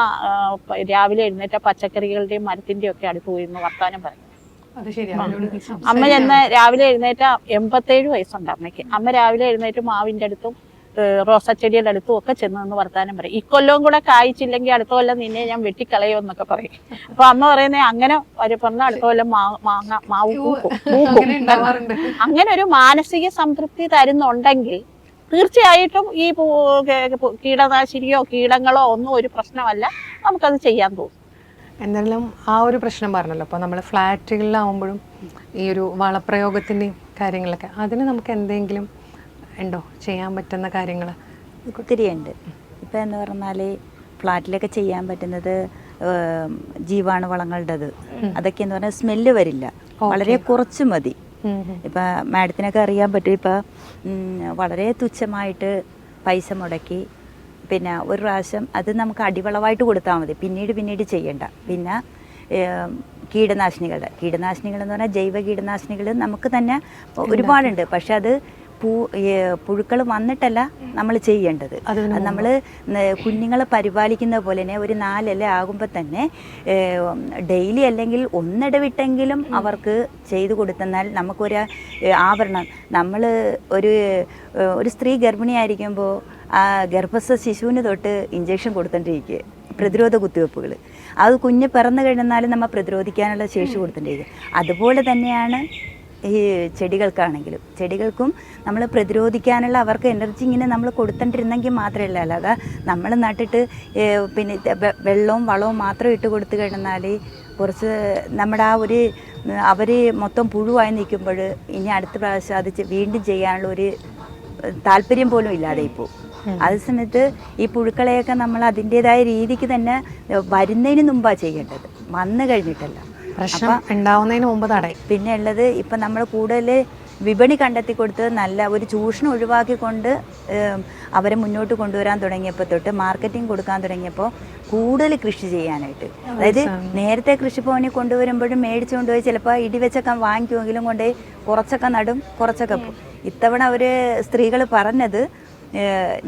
രാവിലെ എഴുന്നേറ്റ പച്ചക്കറികളുടെയും മരത്തിന്റെയും ഒക്കെ അടുത്ത് പോയിരുന്നു വർത്താനം പറഞ്ഞു. അമ്മ ചെന്ന് രാവിലെ എഴുന്നേറ്റ 87 വയസ്സുണ്ട് അമ്മയ്ക്ക്. അമ്മ രാവിലെ എഴുന്നേറ്റ് മാവിന്റെ അടുത്തും റോസച്ചെടിയുടെ അടുത്തും ഒക്കെ ചെന്ന് നിന്ന് വർത്താനം പറയും. ഇക്കൊല്ലവും കൂടെ കായ്ച്ചില്ലെങ്കിൽ അടുത്ത കൊല്ലം നിന്നെ ഞാൻ വെട്ടിക്കളയുമെന്നൊക്കെ പറയും. അപ്പൊ അമ്മ പറയുന്നത് അങ്ങനെ പറഞ്ഞ അടുത്ത കൊല്ലം മാവ് പൂക്കും. അങ്ങനെ ഒരു മാനസിക സംതൃപ്തി തരുന്നുണ്ടെങ്കിൽ തീർച്ചയായിട്ടും ഈ കീടനാശിനിയോ കീടങ്ങളോ ഒന്നും ഒരു പ്രശ്നമല്ല, നമുക്കത് ചെയ്യാൻ തോന്നും. എന്തായാലും ആ ഒരു പ്രശ്നം പറഞ്ഞല്ലോ, അപ്പോൾ നമ്മൾ ഫ്ലാറ്റുകളിലാവുമ്പോഴും ഈ ഒരു വളപ്രയോഗത്തിൻ്റെയും കാര്യങ്ങളൊക്കെ അതിന് നമുക്ക് എന്തെങ്കിലും ഉണ്ടോ ചെയ്യാൻ പറ്റുന്ന കാര്യങ്ങൾ? ഒത്തിരിയുണ്ട്. ഇപ്പം എന്ന് പറഞ്ഞാൽ ഫ്ലാറ്റിലൊക്കെ ചെയ്യാൻ പറ്റുന്നത് ജീവാണുവളങ്ങളുടേത് അതൊക്കെ എന്ന് പറഞ്ഞാൽ സ്മെല്ല് വരില്ല, വളരെ കുറച്ച് മതി. ഇപ്പം മാഡത്തിനൊക്കെ അറിയാൻ പറ്റും. ഇപ്പം വളരെ തുച്ഛമായിട്ട് പൈസ മുടക്കി പിന്നെ ഒരു പ്രാവശ്യം അത് നമുക്ക് അടിവളമായിട്ട് കൊടുത്താൽ മതി, പിന്നീട് ചെയ്യണ്ട. പിന്നെ കീടനാശിനികൾ എന്ന് പറഞ്ഞാൽ ജൈവ കീടനാശിനികൾ നമുക്ക് തന്നെ ഒരുപാടുണ്ട്. പക്ഷെ അത് പുഴുക്കൾ വന്നിട്ടല്ല നമ്മൾ ചെയ്യേണ്ടത്. നമ്മൾ കുഞ്ഞുങ്ങളെ പരിപാലിക്കുന്ന പോലെ തന്നെ ഒരു 4 ഇല ആകുമ്പോൾ തന്നെ ഡെയിലി അല്ലെങ്കിൽ ഒന്നിടവിട്ടെങ്കിലും അവർക്ക് ചെയ്തു കൊടുത്തെന്നാൽ നമുക്കൊരു ആവരണം. നമ്മൾ ഒരു സ്ത്രീ ഗർഭിണിയായിരിക്കുമ്പോൾ ആ ഗർഭസ്ഥ ശിശുവിന് തൊട്ട് ഇഞ്ചക്ഷൻ കൊടുത്തോണ്ടിരിക്കുക, പ്രതിരോധ കുത്തിവെപ്പുകൾ. അത് കുഞ്ഞ് പിറന്നു കഴിഞ്ഞാലും നമ്മൾ പ്രതിരോധിക്കാനുള്ള ശേഷി കൊടുത്തോണ്ടിരിക്കുക. അതുപോലെ തന്നെയാണ് ഈ ചെടികൾക്കും നമ്മൾ പ്രതിരോധിക്കാനുള്ള അവർക്ക് എനർജി ഇങ്ങനെ നമ്മൾ കൊടുത്തോണ്ടിരുന്നെങ്കിൽ മാത്രമല്ല, അല്ലാതെ നമ്മൾ നട്ടിട്ട് പിന്നെ വെള്ളവും വളവും മാത്രം ഇട്ട് കൊടുത്തു കഴിഞ്ഞാൽ കുറച്ച് നമ്മുടെ ആ ഒരു അവർ മൊത്തം പുഴുവായി നിൽക്കുമ്പോൾ ഇനി അടുത്ത പ്രാവശ്യം അത് വീണ്ടും ചെയ്യാനുള്ള ഒരു താല്പര്യം പോലും ഇല്ലാതെ ഇപ്പോൾ. അതേ സമയത്ത് ഈ പുഴുക്കളെയൊക്കെ നമ്മൾ അതിൻ്റെതായ രീതിക്ക് തന്നെ വരുന്നതിന് മുമ്പാണ് ചെയ്യേണ്ടത്, വന്നു കഴിഞ്ഞിട്ടല്ല. പ്രശ്നം ഉണ്ടാവുന്നതിന് മുമ്പ് തടയും. പിന്നെ ഉള്ളത് ഇപ്പം നമ്മൾ കൂടുതൽ വിപണി കണ്ടെത്തി കൊടുത്ത് നല്ല ഒരു ചൂഷണം ഒഴിവാക്കിക്കൊണ്ട് അവരെ മുന്നോട്ട് കൊണ്ടുവരാൻ തുടങ്ങിയപ്പോൾ തൊട്ട് മാർക്കറ്റിംഗ് കൊടുക്കാൻ തുടങ്ങിയപ്പോൾ കൂടുതൽ കൃഷി ചെയ്യാനായിട്ട്, അതായത് നേരത്തെ കൃഷിഭവനിൽ കൊണ്ടുവരുമ്പോഴും മേടിച്ചു കൊണ്ടുപോയി ചിലപ്പോൾ ഇടിവെച്ചൊക്കെ വാങ്ങിക്കുമെങ്കിലും കൊണ്ട് കുറച്ചൊക്കെ നടും കുറച്ചൊക്കെ പോകും. ഇത്തവണ അവർ സ്ത്രീകൾ പറഞ്ഞത്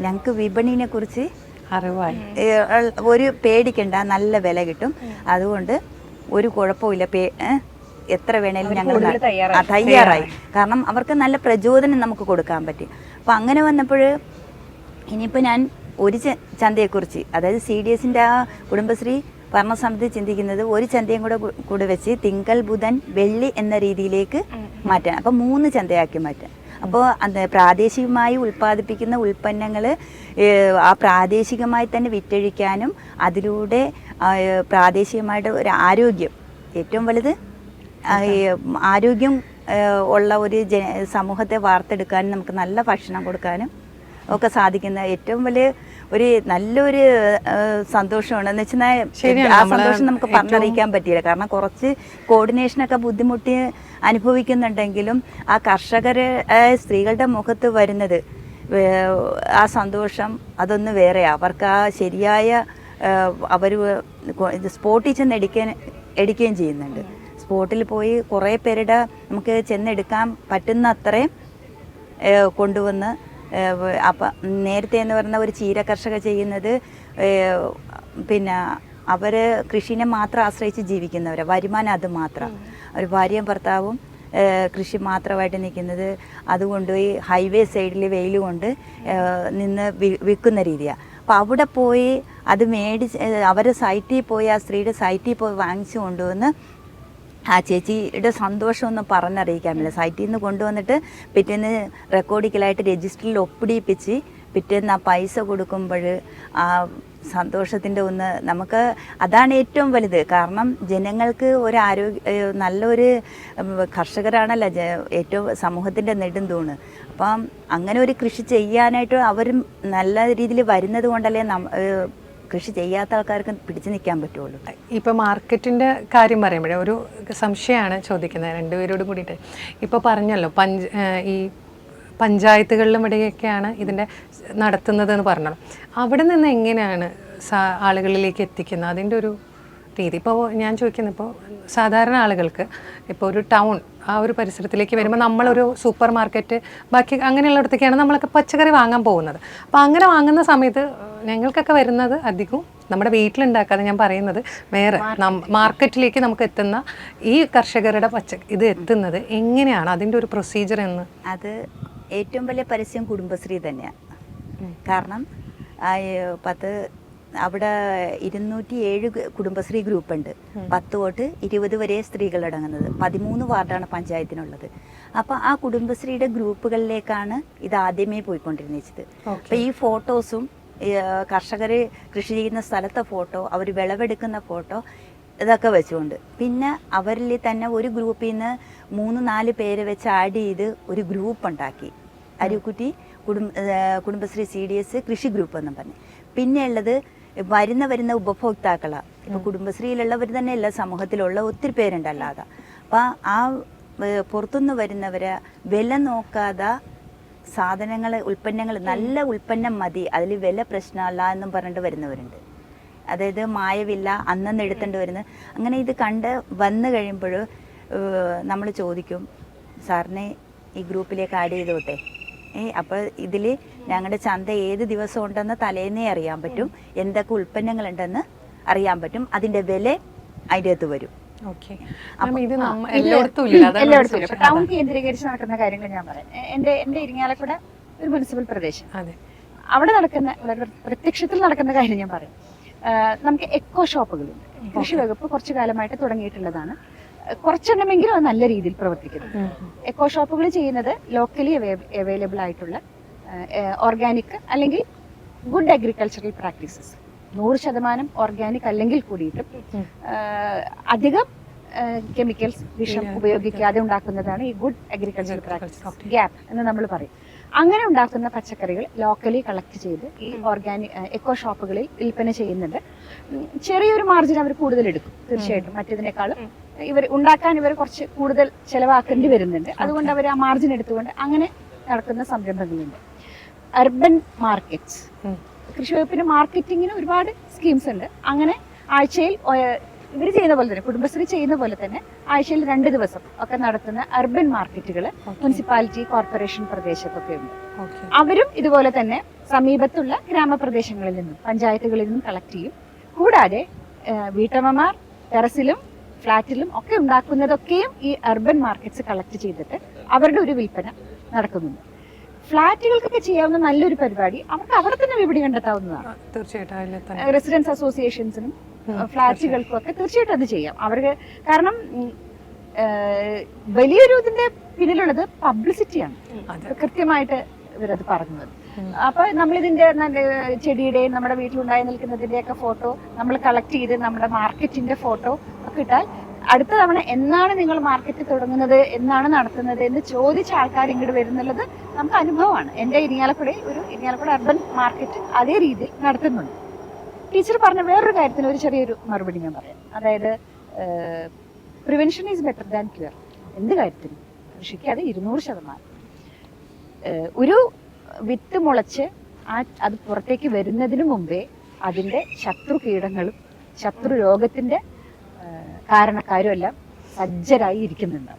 ഞങ്ങൾക്ക് വിപണിനെ കുറിച്ച് അറിവായി, ഒരു പേടിക്കണ്ട, നല്ല വില കിട്ടും, അതുകൊണ്ട് ഒരു കുഴപ്പമില്ല, എത്ര വേണേലും ഞങ്ങൾ തയ്യാറായി. കാരണം അവർക്ക് നല്ല പ്രചോദനം നമുക്ക് കൊടുക്കാൻ പറ്റും. അപ്പം അങ്ങനെ വന്നപ്പോൾ ഇനിയിപ്പോൾ ഞാൻ ഒരു ചന്തയെക്കുറിച്ച്, അതായത് CDSൻ്റെ ആ കുടുംബശ്രീ ഭരണസമിതി ചിന്തിക്കുന്നത് ഒരു ചന്തയും കൂടെ വെച്ച് തിങ്കൾ ബുധൻ വെള്ളി എന്ന രീതിയിലേക്ക് മാറ്റാൻ, അപ്പം 3 ചന്തയാക്കി മാറ്റാൻ. അപ്പോൾ അത് പ്രാദേശികമായി ഉൽപ്പാദിപ്പിക്കുന്ന ഉൽപ്പന്നങ്ങൾ ആ പ്രാദേശികമായി തന്നെ വിറ്റഴിക്കാനും അതിലൂടെ പ്രാദേശികമായിട്ട് ഒരു ആരോഗ്യം, ഏറ്റവും വലുത് ആരോഗ്യം ഉള്ള ഒരു സമൂഹത്തെ വാർത്തെടുക്കാനും നമുക്ക് നല്ല ഭക്ഷണം കൊടുക്കാനും ഒക്കെ സാധിക്കുന്ന ഏറ്റവും വലിയ ഒരു നല്ലൊരു സന്തോഷമാണ്. എന്ന് വെച്ചാൽ ആ സന്തോഷം നമുക്ക് പറഞ്ഞറിയിക്കാൻ പറ്റിയില്ല. കാരണം കുറച്ച് കോർഡിനേഷനൊക്കെ ബുദ്ധിമുട്ടി അനുഭവിക്കുന്നുണ്ടെങ്കിലും ആ കർഷകരെ സ്ത്രീകളുടെ മുഖത്ത് വരുന്നത് ആ സന്തോഷം അതൊന്ന് വേറെയാണ്. അവർക്ക് ആ ശരിയായ അവർ സ്പോട്ടിൽ ചെന്ന് എടുക്കുകയും ചെയ്യുന്നുണ്ട്. സ്പോട്ടിൽ പോയി കുറേ പേരുടെ നമുക്ക് ചെന്നെടുക്കാൻ പറ്റുന്ന അത്രയും കൊണ്ടുവന്ന് അപ്പം നേരത്തെ എന്ന് പറഞ്ഞ ഒരു ചീര കർഷക ചെയ്യുന്നത് പിന്നെ അവർ കൃഷിനെ മാത്രം ആശ്രയിച്ച് ജീവിക്കുന്നവരാണ്. വരുമാനം അത് മാത്രം. ഒരു ഭാര്യയും ഭർത്താവും കൃഷി മാത്രമായിട്ട് നിൽക്കുന്നത്. അതുകൊണ്ടുപോയി ഹൈവേ സൈഡിൽ വെയിൽ കൊണ്ട് നിന്ന് വിൽക്കുന്ന രീതിയാണ്. അപ്പോൾ അവിടെ പോയി അത് അവരെ സൈറ്റിൽ പോയി ആ സ്ത്രീയുടെ സൈറ്റിൽ പോയി വാങ്ങിച്ചു കൊണ്ടുവന്ന് ആ ചേച്ചിയുടെ സന്തോഷമൊന്നും പറഞ്ഞറിയിക്കാൻ പറ്റില്ല. സൈറ്റിൽ നിന്ന് കൊണ്ടുവന്നിട്ട് പിറ്റേന്ന് റെക്കോർഡിക്കലായിട്ട് രജിസ്റ്ററിൽ ഒപ്പിടിപ്പിച്ച് പിറ്റേന്ന് ആ പൈസ കൊടുക്കുമ്പോൾ ആ സന്തോഷത്തിൻ്റെ ഒന്ന് നമുക്ക് അതാണ് ഏറ്റവും വലുത്. കാരണം ജനങ്ങൾക്ക് ഒരു നല്ലൊരു കർഷകരാണല്ലോ ഏറ്റവും സമൂഹത്തിൻ്റെ നെടുന്തൂണ്. അപ്പം അങ്ങനെ ഒരു കൃഷി ചെയ്യാനായിട്ട് അവരും നല്ല രീതിയിൽ വരുന്നത് കൊണ്ടല്ലേ കൃഷി ചെയ്യാത്ത ആൾക്കാർക്ക് പിടിച്ചു നിൽക്കാൻ പറ്റുള്ളൂ. ഇപ്പോൾ മാർക്കറ്റിൻ്റെ കാര്യം പറയുമ്പോഴേ ഒരു സംശയമാണ് ചോദിക്കുന്നത് രണ്ടുപേരോട് കൂടിയിട്ട്. ഇപ്പോൾ പറഞ്ഞല്ലോ ഈ പഞ്ചായത്തുകളിലും ഇവിടെയൊക്കെയാണ് ഇതിൻ്റെ നടത്തുന്നതെന്ന് പറഞ്ഞല്ലോ. അവിടെ നിന്ന് എങ്ങനെയാണ് ആളുകളിലേക്ക് എത്തിക്കുന്നത്? അതിൻ്റെ ഒരു രീതി ഇപ്പോൾ ഞാൻ ചോദിക്കുന്നത്, ഇപ്പോൾ സാധാരണ ആളുകൾക്ക് ഇപ്പോൾ ഒരു ടൗൺ ആ ഒരു പരിസരത്തിലേക്ക് വരുമ്പോൾ നമ്മളൊരു സൂപ്പർ മാർക്കറ്റ് ബാക്കി അങ്ങനെയുള്ളിടത്തേക്കാണ് നമ്മളൊക്കെ പച്ചക്കറി വാങ്ങാൻ പോകുന്നത്. അപ്പോൾ അങ്ങനെ വാങ്ങുന്ന സമയത്ത് ഞങ്ങൾക്കൊക്കെ വരുന്നത് അധികവും നമ്മുടെ വീട്ടിലുണ്ടാക്കാതെ, ഞാൻ പറയുന്നത് വേറെ മാർക്കറ്റിലേക്ക് നമുക്ക് എത്തുന്ന ഈ കർഷകരുടെ ഇത് എത്തുന്നത് എങ്ങനെയാണ്, അതിൻ്റെ ഒരു പ്രൊസീജിയർ എന്ന്? അത് ഏറ്റവും വലിയ പരസ്യം കുടുംബശ്രീ തന്നെയാണ്. കാരണം അവിടെ 207 കുടുംബശ്രീ ഗ്രൂപ്പുണ്ട്. 10 തൊട്ട് 20 വരെ സ്ത്രീകളടങ്ങുന്നത്. 13 വാർഡാണ് പഞ്ചായത്തിനുള്ളത്. അപ്പോൾ ആ കുടുംബശ്രീയുടെ ഗ്രൂപ്പുകളിലേക്കാണ് ഇത് ആദ്യമേ പോയിക്കൊണ്ടിരുന്നത്. അപ്പോൾ ഈ ഫോട്ടോസും കർഷകർ കൃഷി ചെയ്യുന്ന സ്ഥലത്തെ ഫോട്ടോ, അവർ വിളവെടുക്കുന്ന ഫോട്ടോ, ഇതൊക്കെ വെച്ചുകൊണ്ട് പിന്നെ അവരിൽ തന്നെ ഒരു ഗ്രൂപ്പിൽ നിന്ന് 3-4 പേരെ വെച്ച് ആഡ് ചെയ്ത് ഒരു ഗ്രൂപ്പ് ഉണ്ടാക്കി. അരുക്കുറ്റി കുടുംബശ്രീ CDS കൃഷി ഗ്രൂപ്പ് എന്നും പറഞ്ഞ്. പിന്നെ ഉള്ളത് വരുന്ന ഉപഭോക്താക്കളാണ്. ഇപ്പോൾ കുടുംബശ്രീയിലുള്ളവർ തന്നെയല്ല, സമൂഹത്തിലുള്ള ഒത്തിരി പേരുണ്ടല്ലാതെ. അപ്പം ആ പുറത്തുനിന്ന് വരുന്നവരെ വില നോക്കാതെ സാധനങ്ങൾ, ഉൽപ്പന്നങ്ങൾ, നല്ല ഉൽപ്പന്നം മതി, അതിൽ വില പ്രശ്നമല്ല എന്നും പറഞ്ഞിട്ട് വരുന്നവരുണ്ട്. അതായത് മായവില്ല, അന്നന്ന് എടുത്തേണ്ടി വരുന്നത്. അങ്ങനെ ഇത് വന്നു കഴിയുമ്പോൾ നമ്മൾ ചോദിക്കും, സാറിനെ ഈ ഗ്രൂപ്പിലേക്ക് ആഡ് ചെയ്തോട്ടെ. അപ്പോൾ ഇതിൽ ഞങ്ങളുടെ ചന്ത ഏത് ദിവസം ഉണ്ടെന്ന് തലേന്നേ അറിയാൻ പറ്റും, എന്തൊക്കെ ഉൽപ്പന്നങ്ങളുണ്ടെന്ന് അറിയാൻ പറ്റും, അതിൻ്റെ വില അതിൻ്റെ അകത്ത് വരും. ടൗൺ കേന്ദ്രീകരിച്ച് നടക്കുന്ന കാര്യങ്ങൾ ഞാൻ പറയാം. എന്റെ ഇരിങ്ങാലക്കുട ഒരു മുനിസിപ്പൽ പ്രദേശം, അവിടെ നടക്കുന്ന പ്രത്യക്ഷത്തിൽ നടക്കുന്ന കാര്യം ഞാൻ പറയാം. നമുക്ക് എക്കോ ഷോപ്പുകളുണ്ട്. കൃഷി വകുപ്പ് കുറച്ചു കാലമായിട്ട് തുടങ്ങിയിട്ടുള്ളതാണ്. കുറച്ചെണ്ണമെങ്കിലും അത് നല്ല രീതിയിൽ പ്രവർത്തിക്കുന്നു. എക്കോ ഷോപ്പുകൾ ചെയ്യുന്നത് ലോക്കലി അവൈലബിൾ ആയിട്ടുള്ള ഓർഗാനിക് അല്ലെങ്കിൽ ഗുഡ് അഗ്രികൾച്ചറൽ പ്രാക്ടീസസ്, 100% ഓർഗാനിക് അല്ലെങ്കിൽ കൂടിയിട്ടും അധികം കെമിക്കൽസ്, വിഷം ഉപയോഗിക്കാതെ ഉണ്ടാക്കുന്നതാണ് ഈ ഗുഡ് അഗ്രികൾച്ചറൽ പ്രാക്ടീസസ്, ഗ്യാപ് എന്ന് നമ്മൾ പറയും. അങ്ങനെ ഉണ്ടാക്കുന്ന പച്ചക്കറികൾ ലോക്കലി കളക്ട് ചെയ്ത് ഈ ഓർഗാനിക് എക്കോ ഷോപ്പുകളിൽ വിൽപ്പന ചെയ്യുന്നുണ്ട്. ചെറിയൊരു മാർജിൻ അവർ കൂടുതൽ എടുക്കും, തീർച്ചയായിട്ടും. മറ്റേതിനേക്കാളും ഇവർ കുറച്ച് കൂടുതൽ ചെലവാക്കേണ്ടി വരുന്നുണ്ട്. അതുകൊണ്ട് അവർ ആ മാർജിൻ എടുത്തുകൊണ്ട് അങ്ങനെ നടക്കുന്ന സംരംഭങ്ങളുണ്ട്. അർബൻ മാർക്കറ്റ്സ്, കൃഷി വകുപ്പിന് മാർക്കറ്റിങ്ങിന് ഒരുപാട് സ്കീംസ് ഉണ്ട്. അങ്ങനെ ആഴ്ചയിൽ ഇവർ ചെയ്യുന്ന പോലെ തന്നെ, കുടുംബശ്രീ ചെയ്യുന്ന പോലെ തന്നെ ആഴ്ചയിൽ 2 ദിവസം ഒക്കെ നടത്തുന്ന അർബൻ മാർക്കറ്റുകൾ മുനിസിപ്പാലിറ്റി, കോർപ്പറേഷൻ പ്രദേശത്തൊക്കെ ഉണ്ട്. അവരും ഇതുപോലെ തന്നെ സമീപത്തുള്ള ഗ്രാമപ്രദേശങ്ങളിൽ നിന്നും പഞ്ചായത്തുകളിൽ നിന്നും കളക്ട് ചെയ്യും. കൂടാതെ വീട്ടമ്മമാർ ടെറസിലും ഫ്ലാറ്റിലും ഒക്കെ ഉണ്ടാക്കുന്നതൊക്കെയും ഈ അർബൻ മാർക്കറ്റ്സ് കളക്ട് ചെയ്തിട്ട് അവരുടെ ഒരു വിൽപ്പന നടക്കുന്നുണ്ട്. ഫ്ലാറ്റുകൾക്കൊക്കെ ചെയ്യാവുന്ന നല്ലൊരു പരിപാടി അവർക്ക് അവിടെ തന്നെ വിപണി കണ്ടെത്താവുന്നതാണ്. തീർച്ചയായിട്ടും റെസിഡൻസ് അസോസിയേഷൻസിനും ഫ്ലാറ്റുകൾക്കും ഒക്കെ തീർച്ചയായിട്ടും അത് ചെയ്യാം അവർക്ക്. കാരണം വലിയൊരു ഇതിന്റെ പിന്നിലുള്ളത് പബ്ലിസിറ്റിയാണ്. കൃത്യമായിട്ട് ഇവരത് പറഞ്ഞത്. അപ്പൊ നമ്മളിതിന്റെ ചെടിയുടെയും നമ്മുടെ വീട്ടിലുണ്ടായി നിൽക്കുന്നതിന്റെ ഒക്കെ ഫോട്ടോ നമ്മൾ കളക്ട് ചെയ്ത് നമ്മുടെ മാർക്കറ്റിന്റെ ഫോട്ടോ ഒക്കെ ഇട്ടാൽ അടുത്ത തവണ എന്നാണ് നിങ്ങൾ മാർക്കറ്റ് തുടങ്ങുന്നത്, എന്നാണ് നടത്തുന്നത് എന്ന് ചോദിച്ച ആൾക്കാർ ഇങ്ങോട്ട് വരുന്നുള്ളത് നമുക്ക് അനുഭവമാണ്. എൻ്റെ ഇരിങ്ങാലക്കുടയിൽ ഒരു ഇരിങ്ങാലക്കുട അർബൻ മാർക്കറ്റ് അതേ രീതിയിൽ നടത്തുന്നുണ്ട്. ടീച്ചർ പറഞ്ഞ വേറൊരു കാര്യത്തിന് ഒരു ചെറിയൊരു മറുപടി ഞാൻ പറയാം. അതായത് prevention is better than cure. എന്ത് കാര്യത്തിനും കൃഷിക്ക് അത് 200%. ഒരു വിത്ത് മുളച്ച് അത് പുറത്തേക്ക് വരുന്നതിന് മുമ്പേ അതിൻ്റെ ശത്രു കീടങ്ങളും ശത്രു രോഗത്തിൻ്റെ കാരണക്കാരും എല്ലാം സജ്ജരായി ഇരിക്കുന്നുണ്ട്.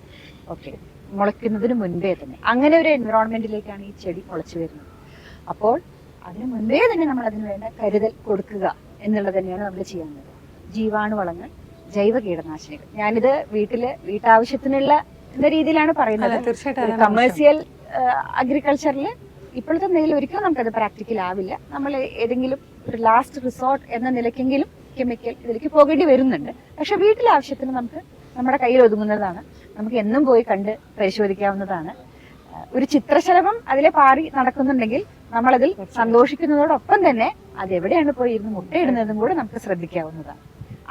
ഓക്കെ, മുളയ്ക്കുന്നതിന് മുൻപേ തന്നെ അങ്ങനെ ഒരു എൻവിറോൺമെന്റിലേക്കാണ് ഈ ചെടി മുളച്ചു വരുന്നത്. അപ്പോൾ അതിന് മുൻപേ തന്നെ നമ്മൾ അതിന് വേണ്ട കരുതൽ കൊടുക്കുക എന്നുള്ളത് തന്നെയാണ് നമ്മൾ ചെയ്യുന്നത്. ജീവാണുവളങ്ങൾ, ജൈവ കീടനാശിനികൾ. ഞാനിത് വീട്ടാവശ്യത്തിനുള്ള എന്ന രീതിയിലാണ് പറയുന്നത്. കമേഴ്സ്യൽ അഗ്രികൾച്ചറിൽ ഇപ്പോഴത്തെ നിലയിൽ ഒരിക്കലും നമുക്കത് പ്രാക്ടിക്കൽ ആവില്ല. നമ്മൾ ഏതെങ്കിലും ഒരു ലാസ്റ്റ് റിസോർട്ട് എന്ന നിലയ്ക്കെങ്കിലും കെമിക്കൽ ഇതിലേക്ക് പോകേണ്ടി വരുന്നുണ്ട്. പക്ഷെ വീട്ടിലെ ആവശ്യത്തിന് നമുക്ക് നമ്മുടെ കയ്യിൽ ഒതുങ്ങുന്നതാണ്. നമുക്ക് എന്നും പോയി കണ്ട് പരിശോധിക്കാവുന്നതാണ്. ഒരു ചിത്രശലഭം അതിലെ പാറി നടക്കുന്നുണ്ടെങ്കിൽ നമ്മളതിൽ സന്തോഷിക്കുന്നതോടൊപ്പം തന്നെ അതെവിടെയാണ് പോയി ഇരുന്ന് മുട്ടയിടുന്നതും കൂടെ നമുക്ക് ശ്രദ്ധിക്കാവുന്നതാണ്.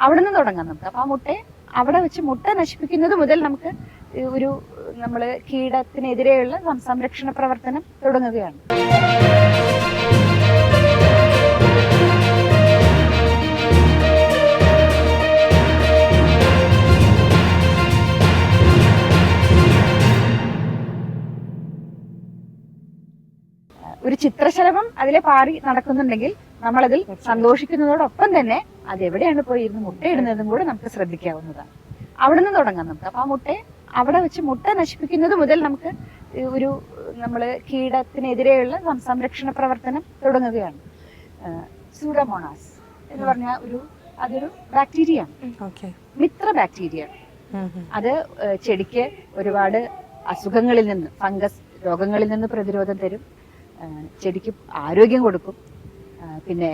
അവിടെ നിന്ന് തുടങ്ങാം നമുക്ക്. അപ്പൊ ആ മുട്ടയെ അവിടെ വെച്ച് മുട്ട നശിപ്പിക്കുന്നത് മുതൽ നമുക്ക് ഒരു നമ്മൾ കീടത്തിനെതിരെയുള്ള സംരക്ഷണ പ്രവർത്തനം തുടങ്ങുകയാണ്. ഒരു ചിത്രശലഭം അതിലെ പാറി നടക്കുന്നുണ്ടെങ്കിൽ നമ്മളതിൽ സന്തോഷിക്കുന്നതോടൊപ്പം തന്നെ അതെവിടെയാണ് പോയി ഇരുന്ന് മുട്ടയിടുന്നതും കൂടെ നമുക്ക് ശ്രദ്ധിക്കാവുന്നതാണ്. അവിടെ നിന്ന് തുടങ്ങാം നമുക്ക്. അപ്പൊ ആ മുട്ടയെ അവിടെ വെച്ച് മുട്ട നശിപ്പിക്കുന്നത് മുതൽ നമുക്ക് ഒരു നമ്മൾ കീടത്തിനെതിരെയുള്ള സംരക്ഷണ പ്രവർത്തനം തുടങ്ങുകയാണ്. സൂഡോമോണാസ് എന്ന് പറഞ്ഞാൽ അതൊരു ബാക്ടീരിയ ആണ്, മിത്ര ബാക്ടീരിയ. അത് ചെടിക്ക് ഒരുപാട് അസുഖങ്ങളിൽ നിന്ന്, ഫംഗസ് രോഗങ്ങളിൽ നിന്ന് പ്രതിരോധം തരും, ചെടിക്ക് ആരോഗ്യം കൊടുക്കും, പിന്നെ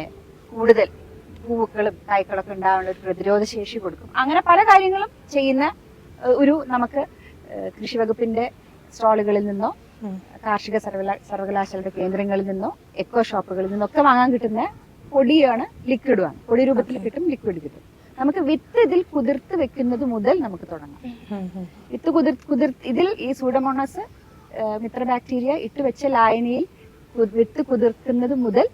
കൂടുതൽ പൂക്കളും കായ്ക്കളൊക്കെ ഉണ്ടാവാനുള്ള ഒരു പ്രതിരോധ ശേഷി കൊടുക്കും. അങ്ങനെ പല കാര്യങ്ങളും ചെയ്യുന്ന നമുക്ക് കൃഷി വകുപ്പിന്റെ സ്റ്റാളുകളിൽ നിന്നോ കാർഷിക സർവകലാശാലയുടെ കേന്ദ്രങ്ങളിൽ നിന്നോ എക്കോ ഷോപ്പുകളിൽ നിന്നൊക്കെ വാങ്ങാൻ കിട്ടുന്ന പൊടിയാണ്, ലിക്വിഡുമാണ്. പൊടി രൂപത്തിൽ കിട്ടും, ലിക്വിഡ് കിട്ടും. നമുക്ക് വിത്ത് ഇതിൽ കുതിർത്ത് വെക്കുന്നത് മുതൽ നമുക്ക് തുടങ്ങാം. വിത്ത് ഇതിൽ ഈ സൂഡോമോണാസ് മിത്ര ബാക്ടീരിയ ഇട്ട് വെച്ച ലായനിയിൽ വിത്ത് കുതിർക്കുന്നത് മുതൽ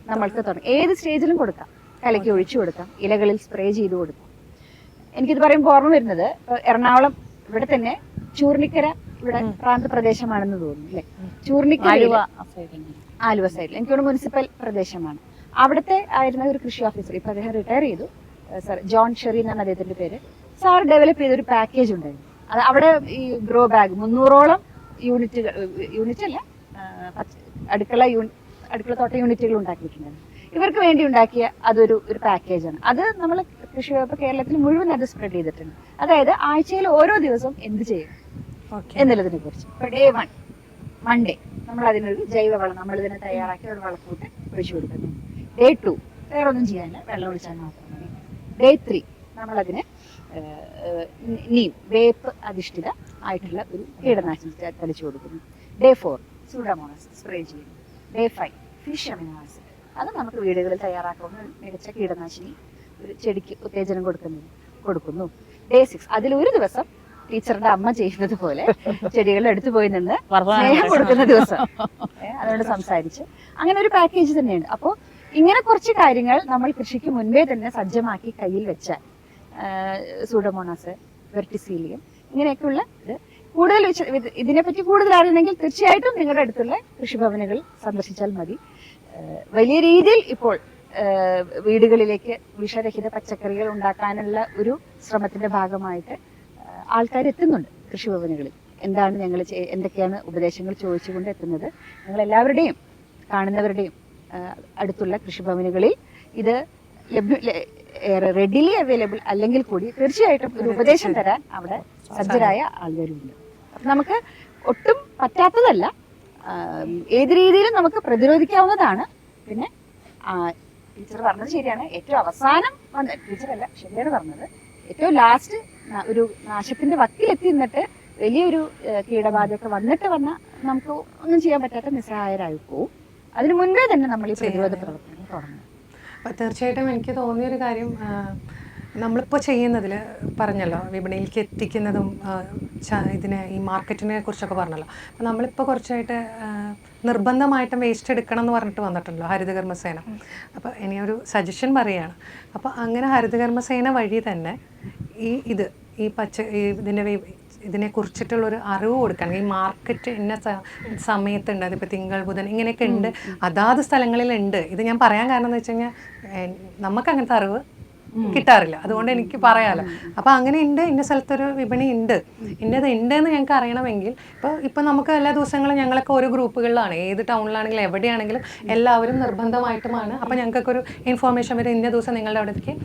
നമ്മൾക്ക് തുടങ്ങാം. ഏത് സ്റ്റേജിലും കൊടുക്കാം. കലക്കി ഒഴിച്ചു കൊടുക്കാം, ഇലകളിൽ സ്പ്രേ ചെയ്ത് കൊടുക്കാം. എനിക്കിത് പറയുമ്പോൾ ഓർമ്മ വരുന്നത്, എറണാകുളം ഇവിടെ തന്നെ ചൂർണിക്കര ഇവിടെ പ്രാന്തപ്രദേശമാണെന്ന് തോന്നുന്നു അല്ലെ? ചൂർണിക്കര ആലുവ സൈഡിൽ എനിക്ക് തോന്നുന്നു മുനിസിപ്പൽ പ്രദേശമാണ്. അവിടുത്തെ ആയിരുന്ന ഒരു കൃഷി ഓഫീസർ, ഇപ്പൊ അദ്ദേഹം റിട്ടയർ ചെയ്തു, സർ ജോൺ ഷെറി എന്നാണ് അദ്ദേഹത്തിന്റെ പേര്. സാർ ഡെവലപ്പ് ചെയ്ത ഒരു പാക്കേജ് ഉണ്ടായിരുന്നു. അത് അവിടെ ഈ ഗ്രോ ബാഗ് 300ഓളം യൂണിറ്റ് അല്ല, അടുക്കളത്തോട്ട യൂണിറ്റുകൾ ഉണ്ടാക്കിയിട്ടുണ്ടായിരുന്നു. ഇവർക്ക് വേണ്ടി ഉണ്ടാക്കിയ അതൊരു പാക്കേജാണ്. അത് നമ്മൾ കൃഷി വകുപ്പ് കേരളത്തിൽ മുഴുവൻ അത് സ്പ്രെഡ് ചെയ്തിട്ടുണ്ട്. അതായത് ആഴ്ചയിൽ ഓരോ ദിവസവും എന്ത് ചെയ്യും എന്നുള്ളതിനെ കുറിച്ച്. ഇപ്പൊ ഡേ 1 മൺഡേ നമ്മൾ അതിനൊരു ജൈവവളം നമ്മൾ ഇതിനെ തയ്യാറാക്കി ഒരു വളക്കൂട്ട് ഒഴിച്ചു കൊടുക്കുന്നു. ഡേ 2 വേറെ ഒന്നും ചെയ്യാനില്ല, വെള്ളം ഒഴിച്ചാൽ മാത്രം മതി. ഡേ 3 നമ്മളതിന് വേപ്പ് അധിഷ്ഠിത ആയിട്ടുള്ള ഒരു കീടനാശിനി തളിച്ചു കൊടുക്കുന്നു. ഡേ 4 സൂഡോമോണാസ് സ്പ്രേ ചെയ്യുന്നു. ഡേ 5 ഫിഷ് അമിനോ ആസിഡ്, അത് നമുക്ക് വീടുകളിൽ തയ്യാറാക്കുന്ന മികച്ച കീടനാശിനി ഒരു ചെടിക്ക് ഉത്തേജനം കൊടുക്കുന്നു. ഡേ 6 അതിലൊരു ദിവസം ടീച്ചറുടെ അമ്മ ചെയ്യുന്നത് പോലെ ചെടികളുടെ അടുത്ത് പോയി നിന്ന് സ്നേഹം കൊടുക്കുന്ന ദിവസം അതുകൊണ്ട് സംസാരിച്ച് അങ്ങനെ ഒരു പാക്കേജ് തന്നെയുണ്ട്. അപ്പോൾ ഇങ്ങനെ കുറച്ച് കാര്യങ്ങൾ നമ്മൾ കൃഷിക്ക് മുൻപേ തന്നെ സജ്ജമാക്കി കയ്യിൽ വെച്ചാൽ സൂഡോമോണാസ്, വെർട്ടിസീലിയം ഇങ്ങനെയൊക്കെയുള്ള ഇത് കൂടുതൽ ഇതിനെപ്പറ്റി കൂടുതൽ അറിയണമെങ്കിൽ തീർച്ചയായിട്ടും നിങ്ങളുടെ അടുത്തുള്ള കൃഷിഭവനുകൾ സന്ദർശിച്ചാൽ മതി. വലിയ രീതിയിൽ ഇപ്പോൾ വീടുകളിലേക്ക് വിഷരഹിത പച്ചക്കറികൾ ഉണ്ടാക്കാനുള്ള ഒരു ശ്രമത്തിന്റെ ഭാഗമായിട്ട് ആൾക്കാർ എത്തുന്നുണ്ട് കൃഷിഭവനുകളിൽ. എന്താണ് ഞങ്ങൾ എന്തൊക്കെയാണ് ഉപദേശങ്ങൾ ചോദിച്ചുകൊണ്ട് എത്തുന്നത്. ഞങ്ങൾ എല്ലാവരുടെയും കാണുന്നവരുടെയും അടുത്തുള്ള കൃഷിഭവനുകളിൽ ഇത് റെഡിലി അവൈലബിൾ അല്ലെങ്കിൽ കൂടി തീർച്ചയായിട്ടും ഒരു ഉപദേശം തരാൻ അവിടെ സജ്ജരായ ആൾക്കാരുണ്ട്. നമുക്ക് ഒട്ടും പറ്റാത്തതല്ല, ഏത് രീതിയിലും നമുക്ക് പ്രതിരോധിക്കാവുന്നതാണ്. പിന്നെ ടീച്ചർ പറഞ്ഞത് ശരിയാണ്, ഏറ്റവും അവസാനം ടീച്ചറല്ല ശരിയാണ് പറഞ്ഞത്, ഏറ്റവും ലാസ്റ്റ് ഒരു നാശത്തിന്റെ വക്കിലെത്തി നിന്നിട്ട് വലിയൊരു കീടബാധയൊക്കെ വന്നിട്ട് നമുക്ക് ഒന്നും ചെയ്യാൻ പറ്റാത്ത നിസ്സഹായരായി പോവും. അതിനു മുൻപേ തന്നെ നമ്മൾ ഈ പ്രതിരോധ പ്രവർത്തനങ്ങൾ തുടങ്ങണം. അപ്പോൾ തീർച്ചയായിട്ടും എനിക്ക് തോന്നിയൊരു കാര്യം, നമ്മളിപ്പോൾ ചെയ്യുന്നതിൽ പറഞ്ഞല്ലോ വിപണിയിലേക്ക് എത്തിക്കുന്നതും ഇതിനെ ഈ മാർക്കറ്റിനെ കുറിച്ചൊക്കെ പറഞ്ഞല്ലോ. അപ്പോൾ നമ്മളിപ്പോൾ കുറച്ചായിട്ട് നിർബന്ധമായിട്ടും വേസ്റ്റ് എടുക്കണം എന്ന് പറഞ്ഞിട്ട് വന്നിട്ടുണ്ടല്ലോ ഹരിതകർമ്മസേന. അപ്പോൾ ഇനിയൊരു സജഷൻ പറയുകയാണ്. അപ്പോൾ അങ്ങനെ ഹരിതകർമ്മസേന വഴി തന്നെ ഇതിൻ്റെ ഇതിനെ കുറിച്ചിട്ടുള്ളൊരു അറിവ് കൊടുക്കണം. ഈ മാർക്കറ്റ് ഇന്ന സമയത്തുണ്ട്, അതിപ്പോൾ തിങ്കൾ ബുധൻ ഇങ്ങനെയൊക്കെ ഉണ്ട്, അതാത് സ്ഥലങ്ങളിലുണ്ട്. ഇത് ഞാൻ പറയാൻ കാരണം എന്ന് വെച്ച് കഴിഞ്ഞാൽ നമുക്ക് അങ്ങനത്തെ അറിവ് കിട്ടാറില്ല, അതുകൊണ്ട് എനിക്ക് പറയാമല്ലോ. അപ്പോൾ അങ്ങനെ ഉണ്ട്, ഇന്ന സ്ഥലത്തൊരു വിപണി ഉണ്ട്, ഇന്നത് ഉണ്ട് എന്ന് ഞങ്ങൾക്ക് അറിയണമെങ്കിൽ ഇപ്പോൾ നമുക്ക് എല്ലാ ദിവസങ്ങളും ഞങ്ങളൊക്കെ ഓരോ ഗ്രൂപ്പുകളിലാണ്, ഏത് ടൗണിലാണെങ്കിലും എവിടെയാണെങ്കിലും എല്ലാവരും നിർബന്ധമായിട്ടുമാണ്. അപ്പോൾ ഞങ്ങൾക്കൊക്കെ ഒരു ഇൻഫോർമേഷൻ വരും, ഇന്ന ദിവസം നിങ്ങളുടെ അവിടേക്ക്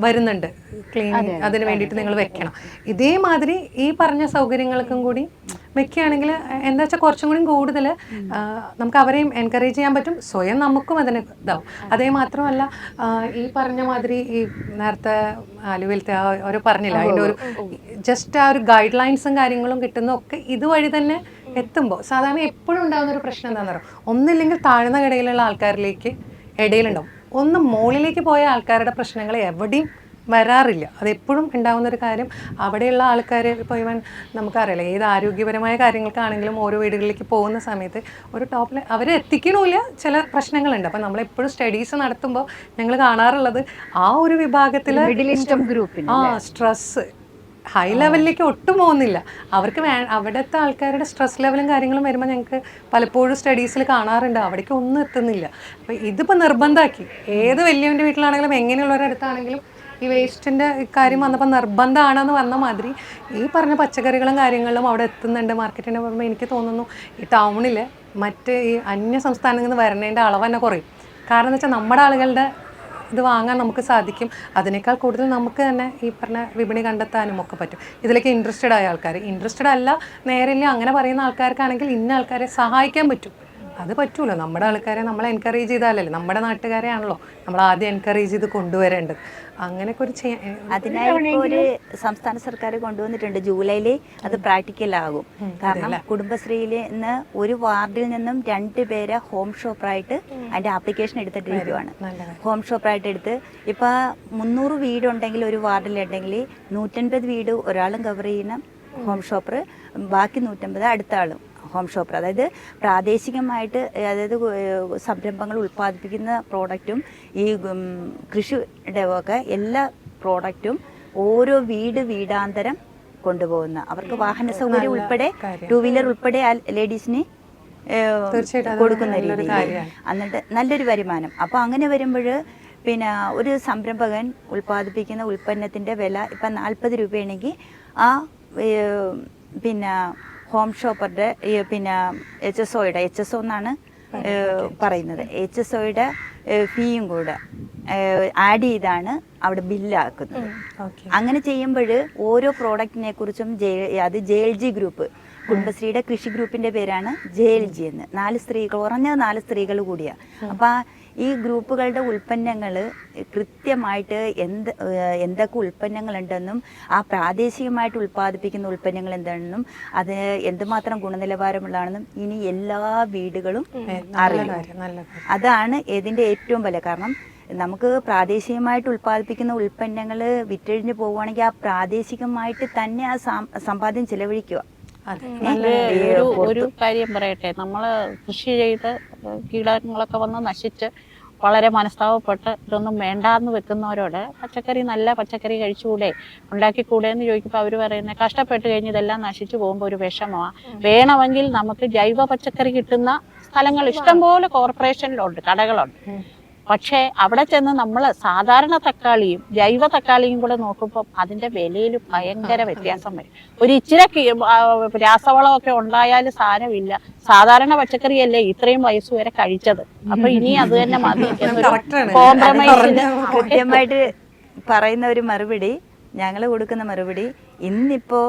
വരുന്നുണ്ട്, ക്ലീനിങ് അതിന് വേണ്ടിയിട്ട് നിങ്ങൾ വെക്കണം. ഇതേമാതിരി ഈ പറഞ്ഞ സൗകര്യങ്ങൾക്കും കൂടി വെക്കുകയാണെങ്കിൽ എന്താ വെച്ചാൽ കുറച്ചും കൂടി കൂടുതൽ നമുക്ക് അവരെയും എൻകറേജ് ചെയ്യാൻ പറ്റും, സ്വയം നമുക്കും അതിന് ഇതാവും. അതേ മാത്രമല്ല ഈ പറഞ്ഞ മാതിരി ഈ നേരത്തെ അലുവിലത്തെ ഒരു പറഞ്ഞില്ല, അതിൻ്റെ ഒരു ജസ്റ്റ് ആ ഒരു ഗൈഡ് ലൈൻസും കാര്യങ്ങളും കിട്ടുന്നതൊക്കെ ഇതുവഴി തന്നെ എത്തുമ്പോൾ സാധാരണ എപ്പോഴും ഉണ്ടാകുന്ന ഒരു പ്രശ്നം എന്താണെന്ന് പറയുക, ഒന്നില്ലെങ്കിൽ താഴ്ന്ന കടയിലുള്ള ആൾക്കാരിലേക്ക് ഇടയിലുണ്ടാവും, ഒന്ന് മുകളിലേക്ക് പോയ ആൾക്കാരുടെ പ്രശ്നങ്ങൾ എവിടെയും വരാറില്ല. അതെപ്പോഴും ഉണ്ടാകുന്നൊരു കാര്യം. അവിടെയുള്ള ആൾക്കാർ ഇപ്പോൾ ഈവൻ നമുക്കറിയില്ല, ഏത് ആരോഗ്യപരമായ കാര്യങ്ങൾക്കാണെങ്കിലും ഓരോ വീടുകളിലേക്ക് പോകുന്ന സമയത്ത് ഒരു ടോപ്പിൽ അവർ എത്തിക്കണമില്ല, ചില പ്രശ്നങ്ങളുണ്ട്. അപ്പം നമ്മളെപ്പോഴും സ്റ്റഡീസ് നടത്തുമ്പോൾ ഞങ്ങൾ കാണാറുള്ളത് ആ ഒരു വിഭാഗത്തിൽ സ്ട്രെസ്സ് ഹൈ ലെവലിലേക്ക് ഒട്ടും പോകുന്നില്ല. അവർക്ക് അവിടുത്തെ ആൾക്കാരുടെ സ്ട്രെസ് ലെവലും കാര്യങ്ങളും വരുമ്പോൾ ഞങ്ങൾക്ക് പലപ്പോഴും സ്റ്റഡീസിൽ കാണാറുണ്ട്, അവിടേക്ക് ഒന്നും എത്തുന്നില്ല. അപ്പോൾ ഇതിപ്പോൾ നിർബന്ധമാക്കി, ഏത് വലിയവൻ്റെ വീട്ടിലാണെങ്കിലും എങ്ങനെയുള്ളവരടുത്താണെങ്കിലും ഈ വേസ്റ്റിൻ്റെ കാര്യം വന്നപ്പോൾ നിർബന്ധമാണെന്ന് വന്ന മാതിരി ഈ പറഞ്ഞ പച്ചക്കറികളും കാര്യങ്ങളും അവിടെ എത്തുന്നുണ്ട് മാർക്കറ്റിൻ്റെ. പറയുമ്പോൾ എനിക്ക് തോന്നുന്നു ഈ ടൗണിൽ മറ്റ് ഈ അന്യ സംസ്ഥാനങ്ങളിൽ നിന്ന് വരണേൻ്റെ അളവ് തന്നെ കുറയും. കാരണം എന്ന് വെച്ചാൽ നമ്മുടെ ആളുകളുടെ ഇത് വാങ്ങാൻ നമുക്ക് സാധിക്കും. അതിനേക്കാൾ കൂടുതൽ നമുക്ക് തന്നെ ഈ പറഞ്ഞ വിപണി കണ്ടെത്താനും ഒക്കെ പറ്റും. ഇതിലേക്ക് ഇൻട്രസ്റ്റഡ് ആയ ആൾക്കാർ, ഇൻട്രസ്റ്റഡ് അല്ല നേരില്ല അങ്ങനെ പറയുന്ന ആൾക്കാർക്കാണെങ്കിൽ ഇന്ന ആൾക്കാരെ സഹായിക്കാൻ പറ്റും. അത് പറ്റൂല, നമ്മുടെ ആൾക്കാരെ നമ്മൾ എൻകറേജ് ചെയ്താലല്ലേ, നമ്മുടെ നാട്ടുകാരെ ആണല്ലോ നമ്മൾ ആദ്യം എൻകറേജ് ചെയ്ത് കൊണ്ടുവരേണ്ടത്. അങ്ങനെയൊക്കെ ഒരു അതിനായി ഒരു സംസ്ഥാന സർക്കാർ കൊണ്ടുവന്നിട്ടുണ്ട്, ജൂലൈയിൽ അത് പ്രാക്ടിക്കലാകും. കാരണം കുടുംബശ്രീയിൽ നിന്ന് ഒരു വാർഡിൽ നിന്നും 2 പേരെ ഹോം ഷോപ്പറായിട്ട് അതിന്റെ ആപ്ലിക്കേഷൻ എടുത്തിട്ടിരിക്കുവാണ്. ഹോം ഷോപ്പറായിട്ട് എടുത്ത് ഇപ്പൊ 300 വീടുണ്ടെങ്കിൽ ഒരു വാർഡിലുണ്ടെങ്കിൽ 150 വീട് ഒരാളും കവർ ചെയ്യുന്ന ഹോം ഷോപ്പർ, ബാക്കി 150 അടുത്ത ആളും ഹോം ഷോപ്പർ. അതായത് പ്രാദേശികമായിട്ട്, അതായത് സംരംഭങ്ങൾ ഉൽപ്പാദിപ്പിക്കുന്ന പ്രോഡക്റ്റും ഈ കൃഷിയുടെ ഒക്കെ എല്ലാ പ്രോഡക്റ്റും ഓരോ വീടാന്തരം കൊണ്ടുപോകുന്ന, അവർക്ക് വാഹന സൗകര്യം ഉൾപ്പെടെ 2 വീലർ ഉൾപ്പെടെ ആ ലേഡീസിന് കൊടുക്കുന്ന രീതിയിൽ, എന്നിട്ട് നല്ലൊരു വരുമാനം. അപ്പോൾ അങ്ങനെ വരുമ്പോൾ പിന്നെ ഒരു സംരംഭകൻ ഉൽപ്പാദിപ്പിക്കുന്ന ഉൽപ്പന്നത്തിൻ്റെ വില ഇപ്പം 40 രൂപയാണെങ്കിൽ ആ പിന്നെ ഹോം ഷോപ്പറുടെ പിന്നെ HSO എന്നാണ് പറയുന്നത്, HSOയുടെ ഫീയും കൂടെ ആഡ് ചെയ്താണ് അവിടെ ബില്ലാക്കുന്നത്. അങ്ങനെ ചെയ്യുമ്പോൾ ഓരോ പ്രോഡക്റ്റിനെ കുറിച്ചും അത് JLG ഗ്രൂപ്പ്, കുടുംബശ്രീയുടെ കൃഷി ഗ്രൂപ്പിന്റെ പേരാണ് JLG എന്ന്. 4 സ്ത്രീകൾ, കുറഞ്ഞത് 4 സ്ത്രീകൾ കൂടിയാണ്. അപ്പം ഈ ഗ്രൂപ്പുകളുടെ ഉൽപ്പന്നങ്ങൾ കൃത്യമായിട്ട് എന്തൊക്കെ ഉൽപ്പന്നങ്ങളുണ്ടെന്നും ആ പ്രാദേശികമായിട്ട് ഉൽപ്പാദിപ്പിക്കുന്ന ഉൽപ്പന്നങ്ങൾ എന്താണെന്നും അത് എന്തുമാത്രം ഗുണനിലവാരമുള്ളതാണെന്നും ഇനി എല്ലാ വീടുകളും അറിയും. അതാണ് ഇതിൻ്റെ ഏറ്റവും വലിയ കാരണം. നമുക്ക് പ്രാദേശികമായിട്ട് ഉൽപ്പാദിപ്പിക്കുന്ന ഉൽപ്പന്നങ്ങൾ വിറ്റഴിഞ്ഞു പോവുകയാണെങ്കിൽ ആ പ്രാദേശികമായിട്ട് തന്നെ ആ സമ്പാദ്യം ചെലവഴിക്കുക. ഒരു കാര്യം പറയട്ടെ, നമ്മൾ കൃഷി ചെയ്ത് കീടങ്ങളൊക്കെ വന്ന് നശിച്ച് വളരെ മനസ്താവപ്പെട്ട് ഇതൊന്നും വേണ്ടാന്ന് വെക്കുന്നവരോട് പച്ചക്കറി, നല്ല പച്ചക്കറി കഴിച്ചുകൂടെ, ഉണ്ടാക്കിക്കൂടെ എന്ന് ചോദിക്കുമ്പോൾ അവർ പറയുന്നത് കഷ്ടപ്പെട്ട് കഴിഞ്ഞ് ഇതെല്ലാം നശിച്ചു പോകുമ്പോൾ ഒരു വിഷമമാണ്. വേണമെങ്കിൽ നമുക്ക് ജൈവ പച്ചക്കറി കിട്ടുന്ന സ്ഥലങ്ങൾ ഇഷ്ടംപോലെ കോർപ്പറേഷനിലുണ്ട്, കടകളുണ്ട്. പക്ഷേ അവിടെ ചെന്ന് നമ്മൾ സാധാരണ തക്കാളിയും ജൈവ തക്കാളിയും കൂടെ നോക്കുമ്പോൾ അതിന്റെ വിലയിൽ ഭയങ്കര വ്യത്യാസം വരും. ഒരു ഇച്ചിരി രാസവളമൊക്കെ ഉണ്ടായാലും സാരമില്ല, സാധാരണ പച്ചക്കറിയല്ലേ ഇത്രയും വയസ്സ് വരെ കഴിച്ചത്, അപ്പൊ ഇനി അത് തന്നെ മതി. കോംപ്രമൈസിന് കൃത്യമായിട്ട് പറയുന്ന ഒരു മറുപടി, ഞങ്ങൾ കൊടുക്കുന്ന മറുപടി, ഇന്നിപ്പോ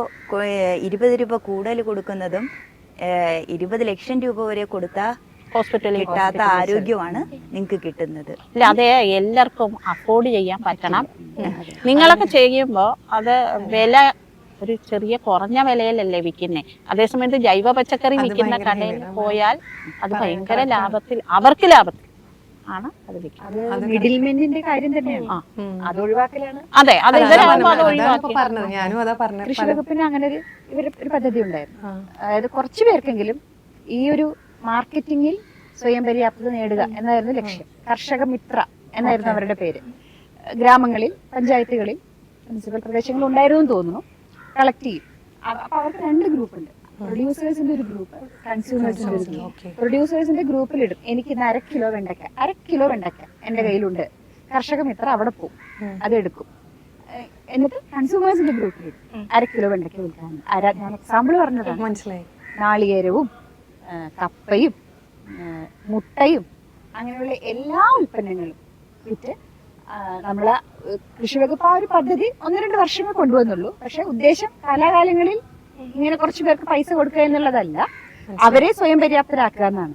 20 രൂപ കൂടുതൽ കൊടുക്കുന്നതും 20 ലക്ഷം രൂപ വരെ കൊടുത്താൽ ഹോസ്പിറ്റലിൽ കിട്ടാത്ത ആരോഗ്യമാണ് നിങ്ങൾക്ക് കിട്ടുന്നത്. അതെ, എല്ലാവർക്കും അഫോർഡ് ചെയ്യാൻ പറ്റണം. നിങ്ങളൊക്കെ ചെയ്യുമ്പോൾ അത് വില ഒരു ചെറിയ കുറഞ്ഞ വിലയിലല്ലേ വിൽക്കുന്നേ. അതേസമയത്ത് ജൈവ പച്ചക്കറി വിൽക്കുന്ന കടയിൽ പോയാൽ അത് ഭയങ്കര ലാഭത്തിൽ, അവർക്ക് ലാഭത്തിൽ ആണ് അത് വിൽക്കുന്നത്. മിഡിൽമെന്റിന്റെ കാര്യം തന്നെയാണ്, അത് ഒഴിവാക്കലാണ്. അതെ, അത് കൃഷി വകുപ്പിന് അങ്ങനെ ഒരു പദ്ധതി ഉണ്ടായിരുന്നു. അതായത് കുറച്ചു പേർക്കെങ്കിലും ഈ ഒരു മാർക്കറ്റിംഗിൽ സ്വയം പര്യാപ്തത നേടുക എന്നായിരുന്നു ലക്ഷ്യം. കർഷക മിത്ര എന്നായിരുന്നു അവരുടെ പേര്. ഗ്രാമങ്ങളിൽ, പഞ്ചായത്തുകളിൽ, മുനിസിപ്പൽ പ്രദേശങ്ങളിൽ ഉണ്ടായിരുന്നു തോന്നുന്നു, കളക്ട് ചെയ്യും. അപ്പൊ അവർക്ക് 2 ഗ്രൂപ്പ് ഉണ്ട്. പ്രൊഡ്യൂസേഴ്സിന്റെ ഒരു ഗ്രൂപ്പ്, കൺസ്യൂമേഴ്സിന്റെ ഒരു ഗ്രൂപ്പ്. പ്രൊഡ്യൂസേഴ്സിന്റെ ഗ്രൂപ്പിലിടും എനിക്ക് ഇന്ന് 1/2 കിലോ വെണ്ടയ്ക്ക, 1/2 കിലോ വെണ്ടയ്ക്ക എന്റെ കയ്യിലുണ്ട്, കർഷക മിത്ര അവിടെ പോകും, അതെടുക്കും. എന്നിട്ട് കൺസ്യൂമേഴ്സിന്റെ ഗ്രൂപ്പിലിടും 1/2 കിലോ വെണ്ടയ്ക്ക വിൽക്കാൻ. ഞാൻ എക്സാമ്പിൾ പറഞ്ഞതാണ്. മനസ്സിലായി. നാളികേരവും കപ്പയും മുട്ടയും അങ്ങനെയുള്ള എല്ലാ ഉൽപ്പന്നങ്ങളും വിറ്റ് നമ്മളെ കൃഷി വകുപ്പ് ആ ഒരു പദ്ധതി 1-2 വർഷമേ കൊണ്ടുവന്നുള്ളൂ. പക്ഷെ ഉദ്ദേശം കാലാകാലങ്ങളിൽ ഇങ്ങനെ കുറച്ചു പേർക്ക് പൈസ കൊടുക്കുക എന്നുള്ളതല്ല, അവരെ സ്വയം പര്യാപ്തരാക്കുക എന്നാണ്.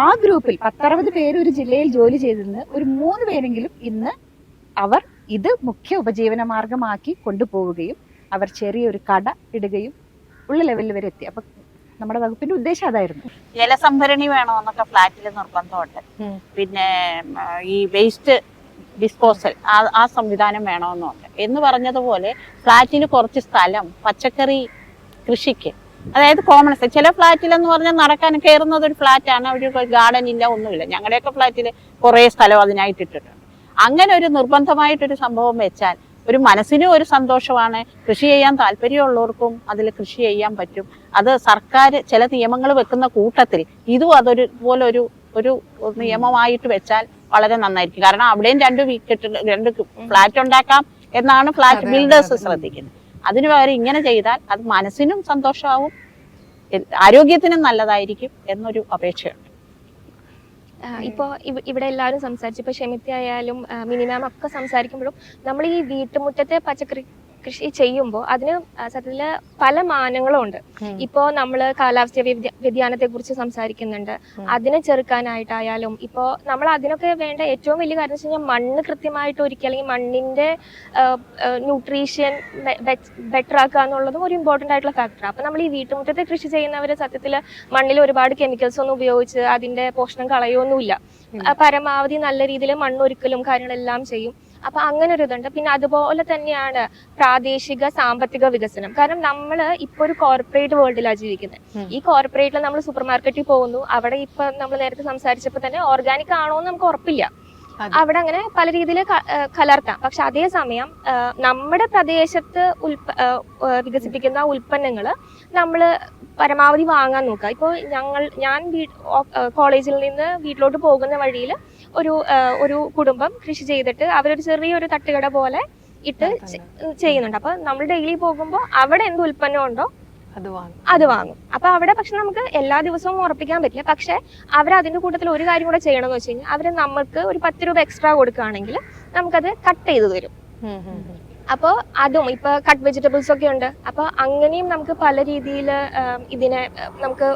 ആ ഗ്രൂപ്പിൽ 10-60 പേര് ഒരു ജില്ലയിൽ ജോലി ചെയ്തിരുന്ന ഒരു 3 പേരെങ്കിലും ഇന്ന് അവർ ഇത് മുഖ്യ ഉപജീവന മാർഗമാക്കി കൊണ്ടുപോവുകയും അവർ ചെറിയൊരു കട ഇടുകയും ഉള്ള ലെവലിൽ വരെ എത്തി. അപ്പൊ നമ്മുടെ വകുപ്പിന്റെ ഉദ്ദേശം അതായിരുന്നു. ജലസംഭരണി വേണമെന്നൊക്കെ ഫ്ലാറ്റിൽ നിർബന്ധമുണ്ട്. പിന്നെ ഈ വേസ്റ്റ് ഡിസ്പോസൽ ആ സംവിധാനം വേണമെന്നുണ്ട്. എന്ന് പറഞ്ഞതുപോലെ ഫ്ലാറ്റിൽ കുറച്ച് സ്ഥലം പച്ചക്കറി കൃഷിക്ക്, അതായത് കോമൺ ചില ഫ്ലാറ്റിലെന്ന് പറഞ്ഞാൽ നടക്കാൻ കയറുന്നത് ഒരു ഫ്ലാറ്റാണ്, ഒരു ഗാർഡൻ ഇല്ല, ഒന്നുമില്ല. ഞങ്ങളുടെയൊക്കെ ഫ്ലാറ്റിൽ കുറേ സ്ഥലം അതിനായിട്ട് ഇട്ടിട്ടുണ്ട്. അങ്ങനെ ഒരു നിർബന്ധമായിട്ടൊരു സംഭവം വെച്ചാൽ ഒരു മനസ്സിനും ഒരു സന്തോഷമാണ്. കൃഷി ചെയ്യാൻ താല്പര്യമുള്ളവർക്കും അതിൽ കൃഷി ചെയ്യാൻ പറ്റും. അത് സർക്കാർ ചില നിയമങ്ങൾ വെക്കുന്ന കൂട്ടത്തിൽ ഇതും അതൊരു പോലെ ഒരു നിയമമായിട്ട് വെച്ചാൽ വളരെ നന്നായിരിക്കും. കാരണം അവിടെയും 2 ഫ്ലാറ്റ് ഉണ്ടാക്കാം എന്നാണ് ഫ്ലാറ്റ് ബിൽഡേഴ്സ് ശ്രദ്ധിക്കുന്നത്. അതിനു പകരം ഇങ്ങനെ ചെയ്താൽ അത് മനസ്സിനും സന്തോഷമാവും, ആരോഗ്യത്തിനും നല്ലതായിരിക്കും എന്നൊരു അപേക്ഷയുണ്ട്. ഇപ്പോൾ ഇവിടെ എല്ലാവരും സംസാരിച്ചു, ഇപ്പോൾ ഷെമിത്തി ആയാലും മിനിമാം ഒക്കെ സംസാരിക്കുമ്പോഴും നമ്മൾ ഈ വീട്ടുമുറ്റത്തെ പച്ചക്കറി കൃഷി ചെയ്യുമ്പോൾ അതിന് സത്യത്തിൽ പല മാനങ്ങളും ഉണ്ട്. ഇപ്പോൾ നമ്മൾ കാലാവസ്ഥ വ്യതിയാനത്തെ കുറിച്ച് സംസാരിക്കുന്നുണ്ട്, അതിനെ ചെറുക്കാനായിട്ടായാലും ഇപ്പോൾ നമ്മൾ അതിനൊക്കെ വേണ്ട ഏറ്റവും വലിയ കാര്യം വെച്ച് കഴിഞ്ഞാൽ മണ്ണ് കൃത്യമായിട്ട് ഒരുക്കി, അല്ലെങ്കിൽ മണ്ണിന്റെ ന്യൂട്രീഷൻ ബെറ്റർ ആക്കുക എന്നുള്ളതും ഒരു ഇമ്പോർട്ടൻ്റ് ആയിട്ടുള്ള ഫാക്ടറാണ്. അപ്പോൾ നമ്മൾ ഈ വീട്ടുമുറ്റത്തെ കൃഷി ചെയ്യുന്നവർ സത്യത്തിൽ മണ്ണിൽ ഒരുപാട് കെമിക്കൽസ് ഒന്നും ഉപയോഗിച്ച് അതിന്റെ പോഷണം കളയൊന്നുമില്ല. പരമാവധി നല്ല രീതിയിൽ മണ്ണൊരുക്കലും കാര്യങ്ങളെല്ലാം ചെയ്യും. അപ്പൊ അങ്ങനെ ഒരു ഇതുണ്ട്. പിന്നെ അതുപോലെ തന്നെയാണ് പ്രാദേശിക സാമ്പത്തിക വികസനം. കാരണം നമ്മൾ ഇപ്പൊ ഒരു കോർപ്പറേറ്റ് വേൾഡിലാണ് ജീവിക്കുന്നത്. ഈ കോർപ്പറേറ്റിൽ നമ്മൾ സൂപ്പർ മാർക്കറ്റിൽ പോകുന്നു, അവിടെ ഇപ്പൊ നമ്മൾ നേരത്തെ സംസാരിച്ചപ്പോൾ തന്നെ ഓർഗാനിക് ആണോ എന്ന് നമുക്ക് ഉറപ്പില്ല. അവിടെ അങ്ങനെ പല രീതിയിൽ കലർത്താം. പക്ഷെ അതേസമയം നമ്മുടെ പ്രദേശത്ത് വികസിപ്പിക്കുന്ന ഉൽപ്പന്നങ്ങൾ നമ്മൾ പരമാവധി വാങ്ങാൻ നോക്കുക. ഇപ്പോൾ ഞാൻ കോളേജിൽ നിന്ന് വീട്ടിലോട്ട് പോകുന്ന വഴിയിൽ ഒരു കുടുംബം കൃഷി ചെയ്തിട്ട് അവരൊരു ചെറിയൊരു തട്ടുകട പോലെ ഇട്ട് ചെയ്യുന്നുണ്ട്. അപ്പൊ നമ്മൾ ഡെയിലി പോകുമ്പോൾ അവിടെ എന്ത് ഉൽപ്പന്നം ഉണ്ടോ അത് വാങ്ങും. അപ്പൊ അവിടെ പക്ഷെ നമുക്ക് എല്ലാ ദിവസവും ഉറപ്പിക്കാൻ പറ്റില്ല. പക്ഷെ അവർ അതിന്റെ കൂട്ടത്തിൽ ഒരു കാര്യം കൂടെ ചെയ്യണമെന്ന് വെച്ച് കഴിഞ്ഞാൽ അവര് നമുക്ക് ഒരു 10 രൂപ എക്സ്ട്രാ കൊടുക്കുകയാണെങ്കിൽ നമുക്കത് കട്ട് ചെയ്ത് തരും. അപ്പോൾ അതും ഇപ്പൊ കട്ട് വെജിറ്റബിൾസ് ഒക്കെ ഉണ്ട്. അപ്പൊ അങ്ങനെയും നമുക്ക് പല രീതിയിൽ ഇതിനെ നമുക്ക്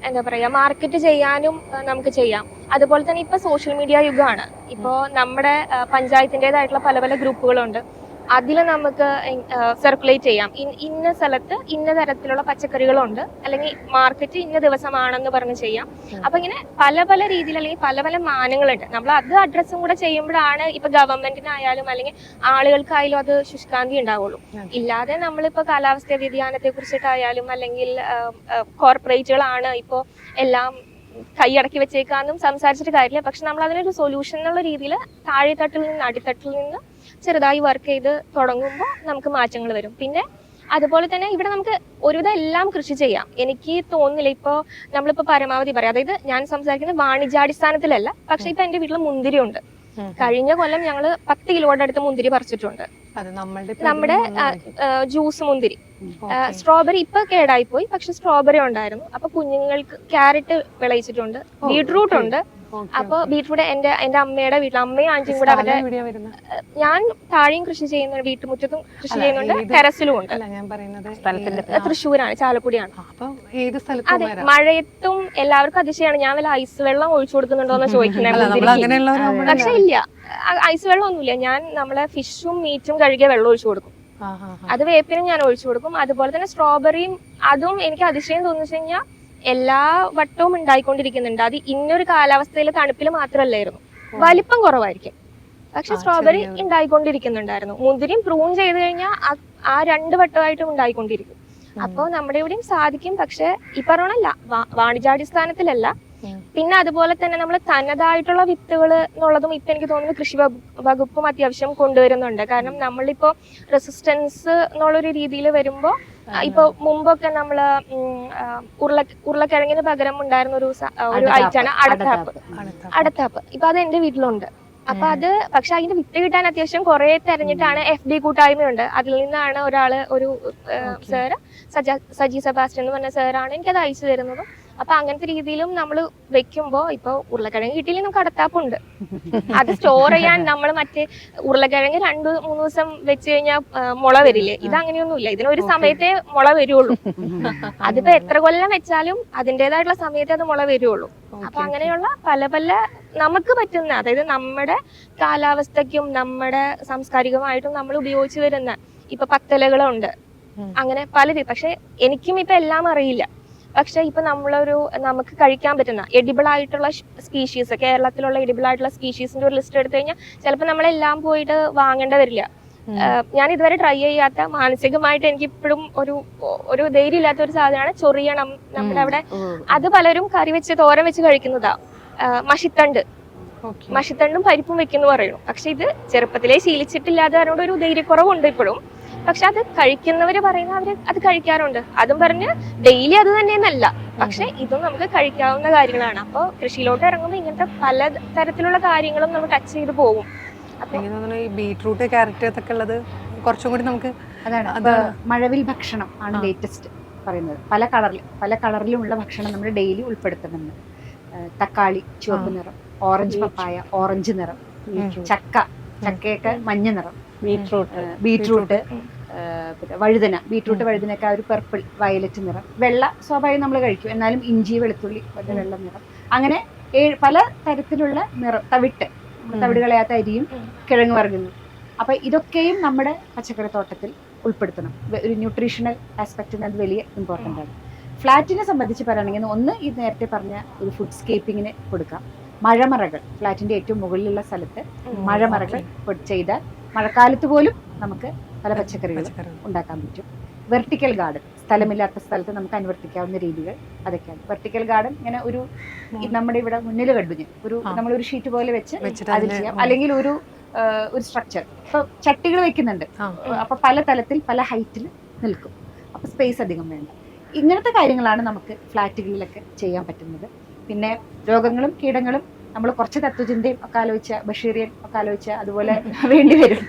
എന്താ പറയാ മാർക്കറ്റ് ചെയ്യാനും നമുക്ക് ചെയ്യാം. അതുപോലെ തന്നെ ഇപ്പൊ സോഷ്യൽ മീഡിയ യുഗമാണ്. ഇപ്പോൾ നമ്മുടെ പഞ്ചായത്തിൻ്റെതായിട്ടുള്ള പല പല ഗ്രൂപ്പുകളുണ്ട്. അതിൽ നമുക്ക് സർക്കുലേറ്റ് ചെയ്യാം, ഇന്ന സ്ഥലത്ത് ഇന്ന തരത്തിലുള്ള പച്ചക്കറികളുണ്ട്, അല്ലെങ്കിൽ മാർക്കറ്റ് ഇന്ന ദിവസമാണെന്ന് പറഞ്ഞ് ചെയ്യാം. അപ്പൊ ഇങ്ങനെ പല പല രീതിയിൽ അല്ലെങ്കിൽ പല പല മാനങ്ങളുണ്ട്. നമ്മൾ അത് അഡ്രസ്സും കൂടെ ചെയ്യുമ്പോഴാണ് ഇപ്പൊ ഗവൺമെന്റിനായാലും അല്ലെങ്കിൽ ആളുകൾക്കായാലും അത് ശുഷ്കാന്തി ഉണ്ടാവുള്ളൂ. ഇല്ലാതെ നമ്മളിപ്പോ കാലാവസ്ഥ വ്യതിയാനത്തെ കുറിച്ചിട്ടായാലും അല്ലെങ്കിൽ കോർപ്പറേറ്റുകളാണ് ഇപ്പോ എല്ലാം കൈയടക്കി വെച്ചേക്കാന്നും സംസാരിച്ചിട്ട് കാര്യമില്ല. പക്ഷെ നമ്മൾ അതിനൊരു സൊല്യൂഷൻ എന്നുള്ള രീതിയിൽ താഴെത്തട്ടിൽ നിന്ന് അടിത്തട്ടിൽ നിന്ന് ചെറുതായി വർക്ക് ചെയ്ത് തുടങ്ങുമ്പോൾ നമുക്ക് മാറ്റങ്ങൾ വരും. പിന്നെ അതുപോലെ തന്നെ ഇവിടെ നമുക്ക് ഒരുവിധം എല്ലാം കൃഷി ചെയ്യാം. എനിക്ക് തോന്നുന്നില്ല ഇപ്പോൾ നമ്മളിപ്പോൾ പരമാവധി പറയാം, അതായത് ഞാൻ സംസാരിക്കുന്നത് വാണിജ്യാടിസ്ഥാനത്തിലല്ല. പക്ഷെ ഇപ്പൊ എന്റെ വീട്ടിൽ മുന്തിരി ഉണ്ട്. കഴിഞ്ഞ കൊല്ലം ഞങ്ങൾ 10 കിലോയുടെ അടുത്ത് മുന്തിരി പറിച്ചിട്ടുണ്ട്. നമ്മുടെ ജ്യൂസ് മുന്തിരി. സ്ട്രോബെറി ഇപ്പൊ കേടായി പോയി, പക്ഷെ സ്ട്രോബെറി ഉണ്ടായിരുന്നു. അപ്പൊ കുഞ്ഞുങ്ങൾക്ക് ക്യാരറ്റ് വിളയിച്ചിട്ടുണ്ട്, ബീട്രൂട്ട് ഉണ്ട്. അപ്പൊ ബീട്രൂട്ട് എന്റെ അമ്മയുടെ വീട്ടിൽ അമ്മയും ആന്റിയും കൂടെ അവരുടെ ഞാൻ താഴെയും കൃഷി ചെയ്യുന്നുണ്ട്, വീട്ടുമുറ്റത്തും കൃഷി ചെയ്യുന്നുണ്ട്, ടെറസിലും ഉണ്ട്. തൃശ്ശൂരാണ്, ചാലക്കുടിയാണ്. അതെ, മഴയത്തും എല്ലാവർക്കും അതിശയാണ് ഞാൻ വല്ല ഐസ് വെള്ളം ഒഴിച്ചു കൊടുക്കുന്നുണ്ടോന്ന് ചോദിക്കുന്നത്. പക്ഷെ ഇല്ല, ഐസ് വെള്ളം ഒന്നുമില്ല. ഞാൻ നമ്മളെ ഫിഷും മീറ്റും കഴുകിയ വെള്ളം ഒഴിച്ചു കൊടുക്കും. അത് വേപ്പിനും ഞാൻ ഒഴിച്ചു കൊടുക്കും. അതുപോലെ തന്നെ സ്ട്രോബെറിയും അതും എനിക്ക് അതിശയം തോന്നുന്നു കഴിഞ്ഞാൽ എല്ലാ വട്ടവും ഉണ്ടായിക്കൊണ്ടിരിക്കുന്നുണ്ട്. അത് ഇന്നൊരു കാലാവസ്ഥയിൽ തണുപ്പിൽ മാത്രമല്ലായിരുന്നു, വലിപ്പം കുറവായിരിക്കും, പക്ഷെ സ്ട്രോബെറി ഉണ്ടായിക്കൊണ്ടിരിക്കുന്നുണ്ടായിരുന്നു. മുന്തിരിയും പ്രൂൺ ചെയ്ത് കഴിഞ്ഞാൽ ആ 2 വട്ടമായിട്ടും ഉണ്ടായിക്കൊണ്ടിരിക്കും. അപ്പോൾ നമ്മുടെ ഇവിടെയും സാധിക്കും. പക്ഷെ ഈ പറഞ്ഞല്ല, വാണിജ്യാടിസ്ഥാനത്തിലല്ല, പിന്നെ അതുപോലെ തന്നെ നമ്മൾ തനതായിട്ടുള്ള വിത്തുകൾ എന്നുള്ളതും ഇപ്പൊ എനിക്ക് തോന്നുന്നു കൃഷി വകുപ്പും അത്യാവശ്യം കൊണ്ടുവരുന്നുണ്ട്. കാരണം നമ്മളിപ്പോ റെസിസ്റ്റൻസ് എന്നുള്ളൊരു രീതിയിൽ വരുമ്പോൾ ഇപ്പൊ മുമ്പൊക്കെ നമ്മള് ഉരുളക്കിഴങ്ങിന് പകരം ഉണ്ടായിരുന്ന ഒരു ഐറ്റാണ് അടത്താപ്പ്. ഇപ്പൊ അത് എന്റെ വീട്ടിലുണ്ട്. അപ്പൊ അത് പക്ഷെ അതിന്റെ വിത്ത് കിട്ടാൻ അത്യാവശ്യം കുറെ തെരഞ്ഞിട്ടാണ് FD കൂട്ടായ്മയുണ്ട്. അതിൽ നിന്നാണ് ഒരു സാറ് സജി സെബാസ്റ്റ്യൻ എന്ന് പറഞ്ഞ സാറാണ് എനിക്കത് അയച്ചു തരുന്നതും. അപ്പൊ അങ്ങനത്തെ രീതിയിലും നമ്മൾ വെക്കുമ്പോ ഇപ്പൊ ഉരുളക്കിഴങ്ങ് കിട്ടിയില്ലെങ്കിൽ നമുക്ക് അടത്താപ്പുണ്ട്. അത് സ്റ്റോർ ചെയ്യാൻ നമ്മൾ മറ്റേ ഉരുളക്കിഴങ്ങ് 2-3 ദിവസം വെച്ച് കഴിഞ്ഞാൽ മുള വരില്ലേ? ഇത് അങ്ങനെയൊന്നുമില്ല. ഇതിനൊരു സമയത്തേ മുള വരുള്ളൂ. അതിപ്പോ എത്ര കൊല്ലം വെച്ചാലും അതിൻ്റെതായിട്ടുള്ള സമയത്തേ അത് മുള വരുള്ളൂ. അപ്പൊ അങ്ങനെയുള്ള പല പല നമുക്ക് പറ്റുന്ന, അതായത് നമ്മുടെ കാലാവസ്ഥയ്ക്കും നമ്മുടെ സാംസ്കാരികമായിട്ടും നമ്മൾ ഉപയോഗിച്ചു വരുന്ന ഇപ്പൊ പത്തലകളുണ്ട്, അങ്ങനെ പലരും. പക്ഷെ എനിക്കും ഇപ്പൊ എല്ലാം അറിയില്ല. പക്ഷെ ഇപ്പൊ നമുക്ക് കഴിക്കാൻ പറ്റുന്ന എഡിബിൾ ആയിട്ടുള്ള സ്പീഷീസ്, കേരളത്തിലുള്ള എഡിബിൾ ആയിട്ടുള്ള സ്പീഷീസിന്റെ ഒരു ലിസ്റ്റ് എടുത്തു കഴിഞ്ഞാൽ ചിലപ്പോൾ നമ്മളെല്ലാം പോയിട്ട് വാങ്ങേണ്ട വരില്ല. ഞാൻ ഇതുവരെ ട്രൈ ചെയ്യാത്ത, മാനസികമായിട്ട് എനിക്ക് ഇപ്പോഴും ഒരു ധൈര്യം ഇല്ലാത്ത ഒരു സാധനമാണ് ചൊറിയണം. നമ്മുടെ അവിടെ അത് പലരും കറി വെച്ച് തോരൻ വെച്ച് കഴിക്കുന്നതാ. മഷിത്തണ്ടും പരിപ്പും വെക്കുന്നു പറയുന്നു. പക്ഷെ ഇത് ചെറുപ്പത്തിലേ ശീലിച്ചിട്ടില്ലാതെ അതുകൊണ്ട് ഒരു ധൈര്യക്കുറവുണ്ട് ഇപ്പോഴും. പക്ഷെ അത് കഴിക്കുന്നവര് പറയുന്ന അവര് അത് കഴിക്കാറുണ്ട്. അതും പറഞ്ഞ് ഡെയിലി അത് തന്നെയെന്നല്ല, പക്ഷെ ഇതും നമുക്ക് കഴിക്കാവുന്ന കാര്യങ്ങളാണ്. അപ്പോൾ കൃഷിയിലോട്ട് ഇറങ്ങുമ്പോൾ ഇങ്ങനത്തെ പല തരത്തിലുള്ള കാര്യങ്ങളും നമ്മൾ ടച്ച് ചെയ്ത് പോകും. ഈ ബീട്രൂട്ട്, ക്യാരറ്റ് ഒക്കെ ഉള്ളത് കുറച്ചും കൂടി നമുക്ക് അതാണ് മഴവിൽ ഭക്ഷണം ആണ് ലേറ്റസ്റ്റ് പറയുന്നത്. പല കളറിലുമുള്ള ഭക്ഷണം നമ്മൾ ഡെയിലി ഉൾപ്പെടുത്തുന്നുണ്ട്. തക്കാളി ചുവപ്പ് നിറം, ഓറഞ്ച് പപ്പായ ഓറഞ്ച് നിറം, ചക്കയൊക്കെ മഞ്ഞ നിറം, ബീട്രൂട്ട് വഴുതനയൊക്കെ ഒരു പർപ്പിൾ വയലറ്റ് നിറം, വെള്ള സ്വാഭാവികം നമ്മൾ കഴിക്കും, എന്നാലും ഇഞ്ചി വെളുത്തുള്ളി വെള്ള നിറം, അങ്ങനെ പല തരത്തിലുള്ള നിറം, തവിട് കളയാത്ത അരിയും കിഴങ്ങ് വർഗ്ഗങ്ങളും. അപ്പൊ ഇതൊക്കെയും നമ്മുടെ പച്ചക്കറി തോട്ടത്തിൽ ഉൾപ്പെടുത്തണം. ഒരു ന്യൂട്രീഷണൽ ആസ്പെക്റ്റിന് അത് വലിയ ഇമ്പോർട്ടൻ്റ് ആണ്. ഫ്ലാറ്റിനെ സംബന്ധിച്ച് പറയുകയാണെങ്കിൽ ഒന്ന് ഈ നേരത്തെ പറഞ്ഞ ഒരു ഫുഡ് സ്കേപ്പിങ്ങിന് കൊടുക്കാം. മഴമറകൾ, ഫ്ലാറ്റിന്റെ ഏറ്റവും മുകളിലുള്ള സ്ഥലത്ത് മഴമറകൾ ചെയ്താൽ മഴക്കാലത്ത് പോലും നമുക്ക് പല പച്ചക്കറികളും ഉണ്ടാക്കാൻ പറ്റും. വെർട്ടിക്കൽ ഗാർഡൻ, സ്ഥലമില്ലാത്ത സ്ഥലത്ത് നമുക്ക് അനുവർത്തിക്കാവുന്ന രീതികൾ അതൊക്കെയാണ്. വെർട്ടിക്കൽ ഗാർഡൻ ഇങ്ങനെ നമ്മുടെ ഇവിടെ മുന്നിൽ കണ്ടുഞ്ഞ് നമ്മളൊരു ഷീറ്റ് പോലെ വെച്ച് അതിൽ ചെയ്യാം. അല്ലെങ്കിൽ ഒരു സ്ട്രക്ചർ, ഇപ്പൊ ചട്ടികൾ വെക്കുന്നുണ്ട്, അപ്പൊ പല തലത്തിൽ പല ഹൈറ്റിൽ നിൽക്കും, അപ്പൊ സ്പേസ് അധികം വേണ്ട. ഇങ്ങനത്തെ കാര്യങ്ങളാണ് നമുക്ക് ഫ്ലാറ്റുകളിലൊക്കെ ചെയ്യാൻ പറ്റുന്നത്. പിന്നെ രോഗങ്ങളും കീടങ്ങളും നമ്മൾ കുറച്ച് തത്വചിന്തയും ഒക്കെ ആലോചിച്ച, ബഷീറിയൻ ഒക്കെ ആലോചിച്ച അതുപോലെ വേണ്ടി വരും.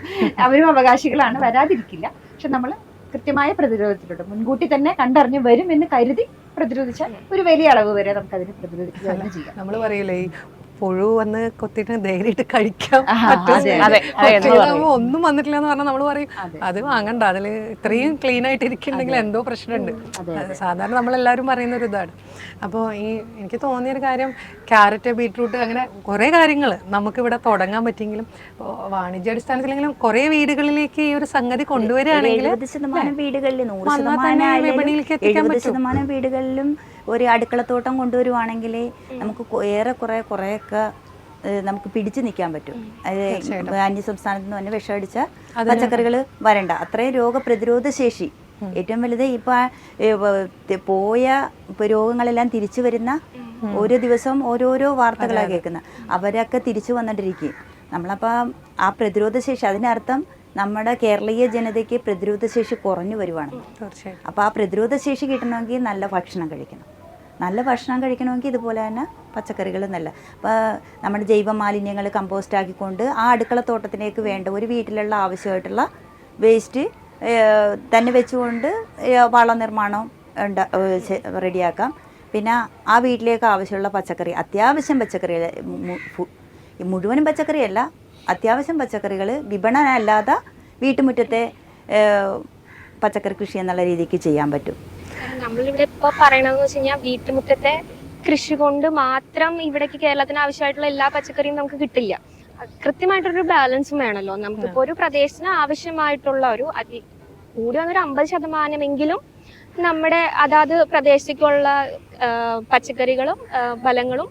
അവരും അവകാശികളാണ്, വരാതിരിക്കില്ല. പക്ഷെ നമ്മൾ കൃത്യമായ പ്രതിരോധത്തിലുണ്ട്, മുൻകൂട്ടി തന്നെ കണ്ടറിഞ്ഞ് വരും എന്ന് കരുതി പ്രതിരോധിച്ചാൽ ഒരു വലിയ അളവ് വരെ നമുക്ക് അതിനെ പ്രതിരോധിക്കുക തന്നെ ചെയ്യാം. നമ്മൾ പറയില്ലേ, പുഴു വന്ന് കൊത്തിട്ട് ധൈര്യമായിട്ട് കഴിക്കാം, ഒന്നും വന്നിട്ടില്ല എന്ന് പറഞ്ഞാൽ നമ്മൾ പറയും അത് വാങ്ങണ്ട, അതിൽ ഇത്രയും ക്ലീൻ ആയിട്ട് ഇരിക്കുന്നുണ്ടെങ്കിൽ എന്തോ പ്രശ്നമുണ്ട്. സാധാരണ നമ്മളെല്ലാവരും പറയുന്ന ഒരു ഇതാണ്. അപ്പോൾ എനിക്ക് തോന്നിയൊരു കാര്യം, ക്യാരറ്റ്, ബീട്രൂട്ട്, അങ്ങനെ കുറേ കാര്യങ്ങൾ നമുക്കിവിടെ തുടങ്ങാൻ പറ്റിയെങ്കിലും വാണിജ്യാടിസ്ഥാനത്തിലെങ്കിലും കുറേ വീടുകളിലേക്ക് ഈ ഒരു സംഗതി കൊണ്ടുവരികയാണെങ്കിൽ 70% വീടുകളിൽ 70% വീടുകളിലും ഒരു അടുക്കളത്തോട്ടം കൊണ്ടുവരുവാണെങ്കിൽ നമുക്ക് കുറേയൊക്കെ നമുക്ക് പിടിച്ചു നിൽക്കാൻ പറ്റും. അത് അന്യസംസ്ഥാനത്ത് നിന്ന് തന്നെ വിഷമടിച്ച പച്ചക്കറികൾ വരണ്ട, അത്രയും രോഗപ്രതിരോധ ശേഷി ഏറ്റവും വലുത്. പോയ രോഗങ്ങളെല്ലാം തിരിച്ചു വരുന്ന ഓരോ ദിവസവും ഓരോരോ വാർത്തകളാണ് കേൾക്കുന്നത്. അവരൊക്കെ തിരിച്ചു വന്നിട്ടിരിക്കും. നമ്മളപ്പോൾ ആ പ്രതിരോധ ശേഷി, അതിനർത്ഥം നമ്മുടെ കേരളീയ ജനതയ്ക്ക് പ്രതിരോധ ശേഷി കുറഞ്ഞു വരുവാണ്. അപ്പോൾ ആ പ്രതിരോധ ശേഷി കിട്ടണമെങ്കിൽ നല്ല ഭക്ഷണം കഴിക്കണമെങ്കിൽ ഇതുപോലെ തന്നെ പച്ചക്കറികൾ നല്ല. അപ്പോൾ നമ്മുടെ ജൈവ മാലിന്യങ്ങൾ കമ്പോസ്റ്റ് ആക്കിക്കൊണ്ട് ആ അടുക്കളത്തോട്ടത്തിലേക്ക് വേണ്ട ഒരു വീട്ടിലുള്ള ആവശ്യമായിട്ടുള്ള വേസ്റ്റ് തന്നെ വെച്ചുകൊണ്ട് വളനിർമ്മാണം റെഡിയാക്കാം. പിന്നെ ആ വീട്ടിലേക്ക് ആവശ്യമുള്ള അത്യാവശ്യം പച്ചക്കറികൾ, മുഴുവനും പച്ചക്കറിയല്ല, അത്യാവശ്യം പച്ചക്കറികൾ വിപണന അല്ലാതെ വീട്ടുമുറ്റത്തെ പച്ചക്കറി കൃഷി എന്നുള്ള രീതിക്ക് ചെയ്യാൻ പറ്റും. നമ്മളിവിടെ ഇപ്പൊ പറയണതെന്ന് വെച്ച് കഴിഞ്ഞാൽ വീട്ടുമുറ്റത്തെ കൃഷി കൊണ്ട് മാത്രം ഇവിടേക്ക് കേരളത്തിന് ആവശ്യമായിട്ടുള്ള എല്ലാ പച്ചക്കറിയും നമുക്ക് കിട്ടില്ല. കൃത്യമായിട്ടൊരു ബാലൻസും വേണമല്ലോ. നമുക്കിപ്പോ ഒരു പ്രദേശത്തിന് ആവശ്യമായിട്ടുള്ള കൂടി വന്നൊരു 50% നമ്മുടെ അതാത് പ്രദേശത്തേക്കുള്ള പച്ചക്കറികളും ഫലങ്ങളും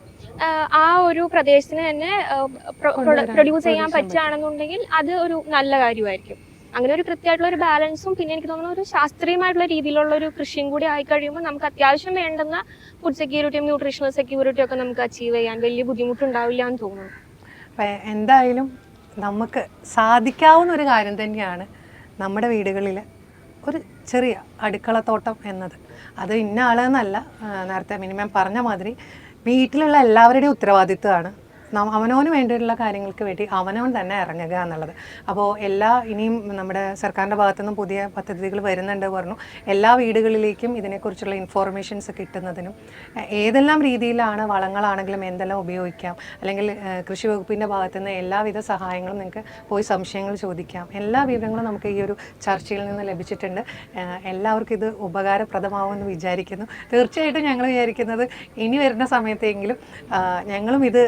ആ ഒരു പ്രദേശത്തിന് തന്നെ പ്രൊഡ്യൂസ് ചെയ്യാൻ പറ്റുകയാണെന്നുണ്ടെങ്കിൽ അത് ഒരു നല്ല കാര്യമായിരിക്കും. അങ്ങനെ ഒരു കൃത്യമായിട്ടുള്ള ഒരു ബാലൻസും പിന്നെ എനിക്ക് തോന്നുന്നു ഒരു ശാസ്ത്രീയമായിട്ടുള്ള രീതിയിലുള്ള ഒരു കൃഷിയും കൂടി ആയി കഴിയുമ്പോൾ നമുക്ക് അത്യാവശ്യം വേണ്ടുന്ന ഫുഡ് സെക്യൂരിറ്റിയും ന്യൂട്രീഷണൽ സെക്യൂരിറ്റിയും ഒക്കെ നമുക്ക് അച്ചീവ് ചെയ്യാൻ വലിയ ബുദ്ധിമുട്ടുണ്ടാവില്ല എന്ന് തോന്നുന്നു. അപ്പം എന്തായാലും നമുക്ക് സാധിക്കാവുന്ന ഒരു കാര്യം തന്നെയാണ് നമ്മുടെ വീടുകളിൽ ഒരു ചെറിയ അടുക്കളത്തോട്ടം എന്നത്. അത് ഇന്ന ആളെന്നല്ല, നേരത്തെ മിനിമം പറഞ്ഞ മാതിരി വീട്ടിലുള്ള എല്ലാവരുടെയും ഉത്തരവാദിത്വമാണ് അവനവന് വേണ്ടിയിട്ടുള്ള കാര്യങ്ങൾക്ക് വേണ്ടി അവനവൻ തന്നെ ഇറങ്ങുക എന്നുള്ളത്. അപ്പോൾ ഇനിയും നമ്മുടെ സർക്കാരിൻ്റെ ഭാഗത്തുനിന്നും പുതിയ പദ്ധതികൾ വരുന്നുണ്ട് പറഞ്ഞു. എല്ലാ വീടുകളിലേക്കും ഇതിനെക്കുറിച്ചുള്ള ഇൻഫോർമേഷൻസ് കിട്ടുന്നതിനും ഏതെല്ലാം രീതിയിലാണ് വളങ്ങളാണെങ്കിലും എന്തെല്ലാം ഉപയോഗിക്കാം, അല്ലെങ്കിൽ കൃഷി വകുപ്പിൻ്റെ ഭാഗത്തുനിന്ന് എല്ലാവിധ സഹായങ്ങളും നിങ്ങൾക്ക് പോയി സംശയങ്ങൾ ചോദിക്കാം. എല്ലാ വിവരങ്ങളും നമുക്ക് ഈ ഒരു ചർച്ചയിൽ നിന്ന് ലഭിച്ചിട്ടുണ്ട്. എല്ലാവർക്കും ഇത് ഉപകാരപ്രദമാവുമെന്ന് വിചാരിക്കുന്നു. തീർച്ചയായിട്ടും ഞങ്ങൾ വിചാരിക്കുന്നത് ഇനി വരുന്ന സമയത്തെങ്കിലും ഞങ്ങളും ഇത്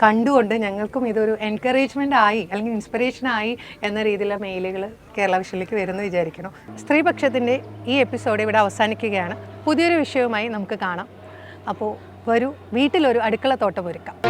കണ്ടുകൊണ്ട് ഞങ്ങൾക്കും ഇതൊരു എൻകറേജ്മെൻ്റ് ആയി അല്ലെങ്കിൽ ഇൻസ്പിറേഷൻ ആയി എന്ന രീതിയിലുള്ള മെയിലുകൾ കേരള വിഷനിലേക്ക് വരുമെന്ന് വിചാരിക്കണം. സ്ത്രീപക്ഷത്തിൻ്റെ ഈ എപ്പിസോഡ് ഇവിടെ അവസാനിക്കുകയാണ്. പുതിയൊരു വിഷയവുമായി നമുക്ക് കാണാം. അപ്പോൾ വരൂ, വീട്ടിലൊരു അടുക്കളത്തോട്ടം ഒരുക്കാം.